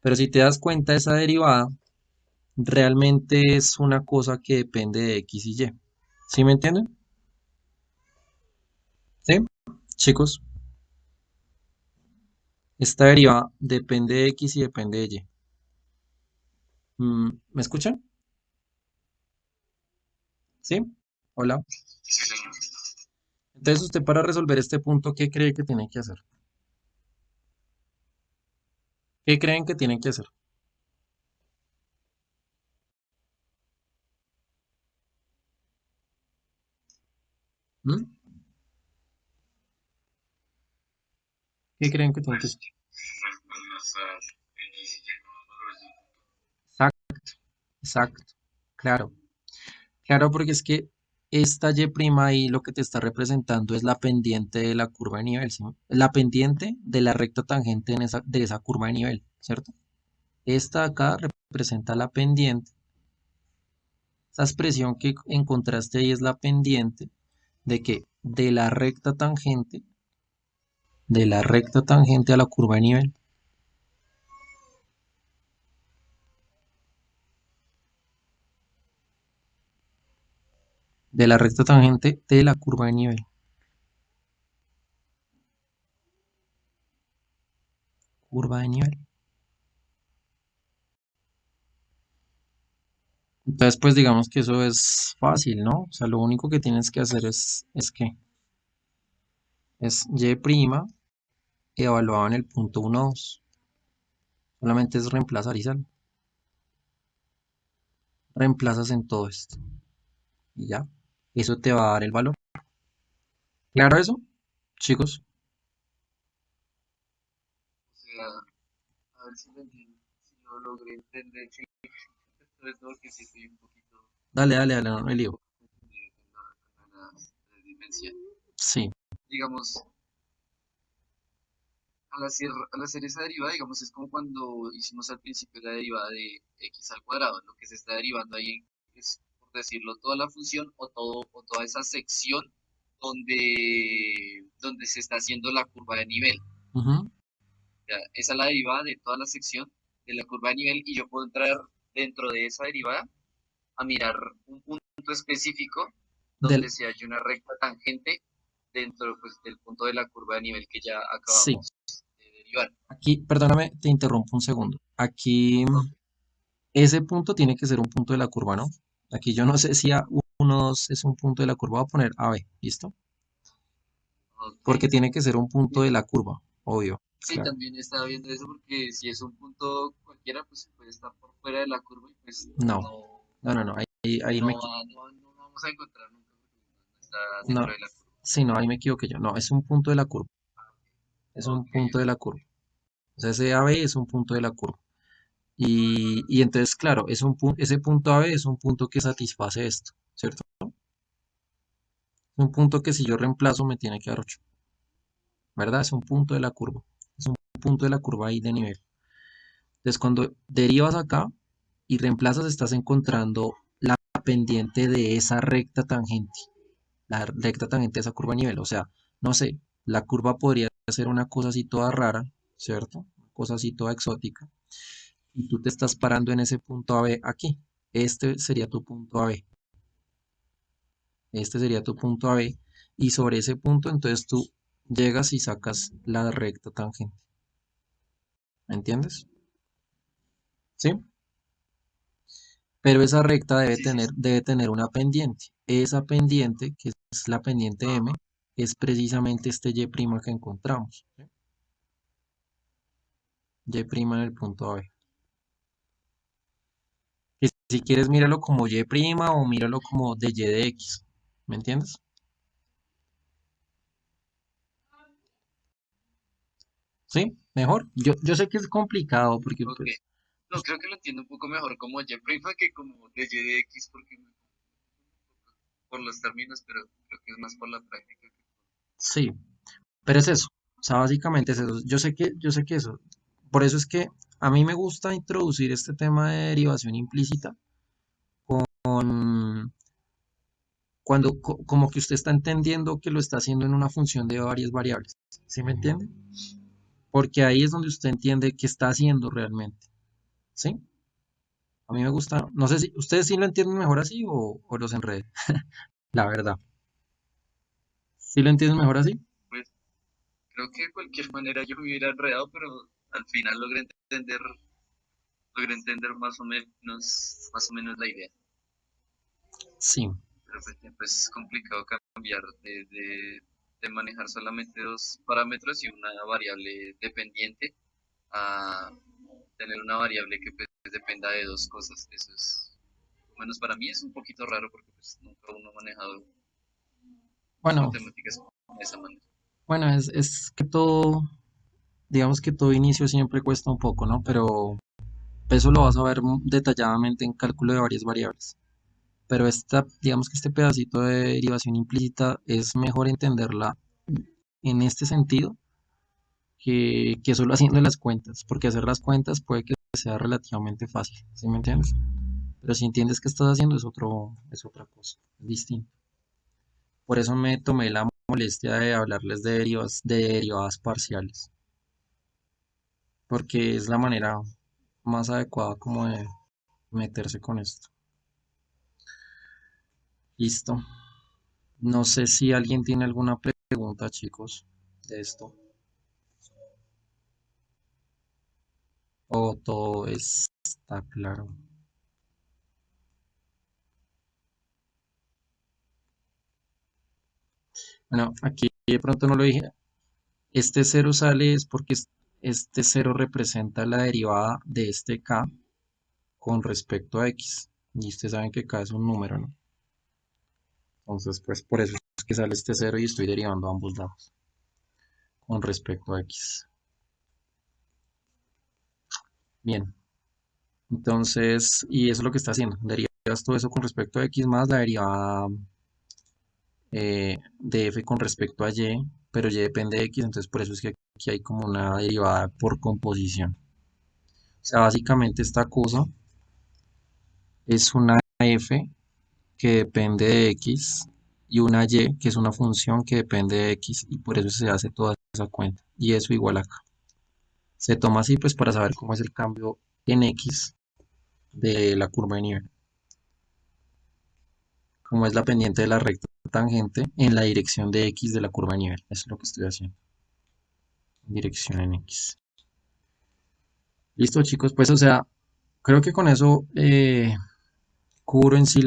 [SPEAKER 1] Pero si te das cuenta, esa derivada realmente es una cosa que depende de X y Y. ¿Sí me entienden? ¿Sí? Chicos, esta derivada depende de X y depende de Y. ¿Me escuchan? ¿Sí? Hola.
[SPEAKER 3] Sí, señor.
[SPEAKER 1] Entonces, usted para resolver este punto, ¿qué cree que tiene que hacer? ¿Qué creen que tienen que hacer? ¿Mm? ¿Qué creen que tienen que hacer?
[SPEAKER 3] Pues reemplazar X y Y con los valores del punto.
[SPEAKER 1] Exacto, exacto. Claro. Claro, porque es que esta Y' ahí lo que te está representando es la pendiente de la curva de nivel, ¿sí? La pendiente de la recta tangente de esa curva de nivel, ¿cierto? Esta de acá representa la pendiente. Esa expresión que encontraste ahí es la pendiente de que de la recta tangente a la curva de nivel, de la recta tangente de la curva de nivel, curva de nivel. Entonces, pues digamos que eso es fácil, ¿no? O sea, lo único que tienes que hacer es que es Y' evaluado en el punto 1, 2. Solamente es reemplazar y sal. Reemplazas en todo esto. Y ya. Eso te va a dar el valor. ¿Claro eso, chicos?
[SPEAKER 4] O sea, a ver si lo entiendo, si lo logré entender, sí, entonces todo que sí estoy un poquito
[SPEAKER 1] Dale, dale, dale, no me lío.
[SPEAKER 4] confundido con la dimensión.
[SPEAKER 1] Sí.
[SPEAKER 4] Digamos, al hacer esa derivada, digamos, es como cuando hicimos al principio la derivada de x al cuadrado. Lo que se está derivando ahí es, por decirlo, toda la función o toda esa sección donde se está haciendo la curva de nivel.
[SPEAKER 1] Ujú.
[SPEAKER 4] Ya, esa es la derivada de toda la sección de la curva de nivel y yo puedo entrar dentro de esa derivada a mirar un punto específico
[SPEAKER 1] Del,
[SPEAKER 4] donde se haya una recta tangente dentro, pues, del punto de la curva de nivel que ya
[SPEAKER 1] sí.
[SPEAKER 4] acabamos de derivar.
[SPEAKER 1] Aquí, perdóname, te interrumpo un segundo. Aquí,
[SPEAKER 4] Ok,
[SPEAKER 1] ese punto tiene que ser un punto de la curva, ¿no? Aquí yo no sé si A1, 2 es un punto de la curva. Voy a poner AB, ¿listo?
[SPEAKER 4] ok.
[SPEAKER 1] Porque tiene que ser un punto
[SPEAKER 4] Sí,
[SPEAKER 1] de la curva, obvio,
[SPEAKER 4] sí,
[SPEAKER 1] claro.
[SPEAKER 4] también estaba viendo eso porque si es un punto cualquiera, pues puede estar por fuera de la curva y pues
[SPEAKER 1] No,
[SPEAKER 4] no,
[SPEAKER 1] no, ahí
[SPEAKER 4] no,
[SPEAKER 1] me,
[SPEAKER 4] no vamos a encontrar nunca porque no está
[SPEAKER 1] no,
[SPEAKER 4] dentro de la curva.
[SPEAKER 1] sí, no, ahí me equivoqué yo. No, es un punto de la curva. Es un
[SPEAKER 4] Ok,
[SPEAKER 1] punto de
[SPEAKER 4] ok.
[SPEAKER 1] la curva. O sea, ese AB es un punto de la curva. Y entonces, claro, ese punto AB es un punto que satisface esto, ¿cierto? Un punto que si yo reemplazo me tiene que dar 8, ¿verdad? Es un punto de la curva. Es un punto de la curva ahí de nivel. Entonces, cuando derivas acá y reemplazas, estás encontrando la pendiente de esa recta tangente. La recta tangente de esa curva de nivel. O sea, no sé, la curva podría ser una cosa así toda rara, ¿cierto? Una cosa así toda exótica. Y tú te estás parando en ese punto AB aquí. Este sería tu punto AB. Este sería tu punto AB. Y sobre ese punto, entonces tú llegas y sacas la recta tangente. ¿Me entiendes? ¿Sí? Pero esa recta
[SPEAKER 4] Sí, sí, sí.
[SPEAKER 1] debe tener una pendiente. Esa pendiente, que es la pendiente M,
[SPEAKER 4] Ajá.
[SPEAKER 1] es precisamente este Y' que encontramos. ¿Sí? Y' en el punto AB. Que si quieres, míralo como Y' o míralo como de Y de X. ¿Me entiendes? ¿Sí? Mejor. Yo sé que es complicado porque
[SPEAKER 4] Ok.
[SPEAKER 1] pues
[SPEAKER 4] No, creo que lo entiendo un poco mejor como Y' que como de Y de X porque me por los términos, pero creo que es más por la práctica.
[SPEAKER 1] sí, pero es eso. O sea, básicamente es eso. Yo sé que eso. Por eso es que A mí me gusta introducir este tema de derivación implícita con como que usted está entendiendo que lo está haciendo en una función de varias variables. ¿Sí me entiende? Porque ahí es donde usted entiende qué está haciendo realmente. ¿Sí? A mí me gusta, no sé si ustedes sí lo entienden mejor así o los enredé, la verdad. ¿Sí lo entienden mejor así?
[SPEAKER 4] Pues creo que de cualquier manera yo me hubiera enredado, pero al final logré entender más o menos la idea.
[SPEAKER 1] Sí.
[SPEAKER 4] Pero pues siempre es complicado cambiar de manejar solamente dos parámetros y una variable dependiente a tener una variable que pues dependa de dos cosas. Eso es, por lo menos para mí es un poquito raro porque pues nunca uno ha manejado
[SPEAKER 1] Bueno,
[SPEAKER 4] matemáticas de esa manera.
[SPEAKER 1] bueno, es que todo, digamos que todo inicio siempre cuesta un poco, ¿no? Pero eso lo vas a ver detalladamente en cálculo de varias variables. Pero digamos que este pedacito de derivación implícita es mejor entenderla en este sentido que solo haciendo las cuentas, porque hacer las cuentas puede que sea relativamente fácil, ¿sí me entiendes? Pero si entiendes qué estás haciendo es otra cosa, es distinto. Por eso me tomé la molestia de hablarles de derivadas parciales, porque es la manera más adecuada como de meterse con esto. Listo. No sé si alguien tiene alguna pregunta, chicos, de esto. O todo está claro. Bueno, aquí de pronto no lo dije. Este cero sale es porque este cero representa la derivada de este k con respecto a x. Y ustedes saben que k es un número, ¿no? Entonces, pues por eso es que sale este cero y estoy derivando a ambos lados con respecto a x. Bien, entonces, y eso es lo que está haciendo. Derivas todo eso con respecto a x más la derivada de f con respecto a y, pero y depende de x, entonces por eso es que aquí hay como una derivada por composición. O sea, básicamente esta cosa es una f que depende de x y una y que es una función que depende de x y por eso se hace toda esa cuenta y eso igual acá. Se toma así pues para saber cómo es el cambio en x de la curva de nivel, cómo es la pendiente de la recta tangente en la dirección de x de la curva de nivel. Eso es lo que estoy haciendo. Dirección en x. Listo chicos, pues o sea, creo que con eso cubro en sí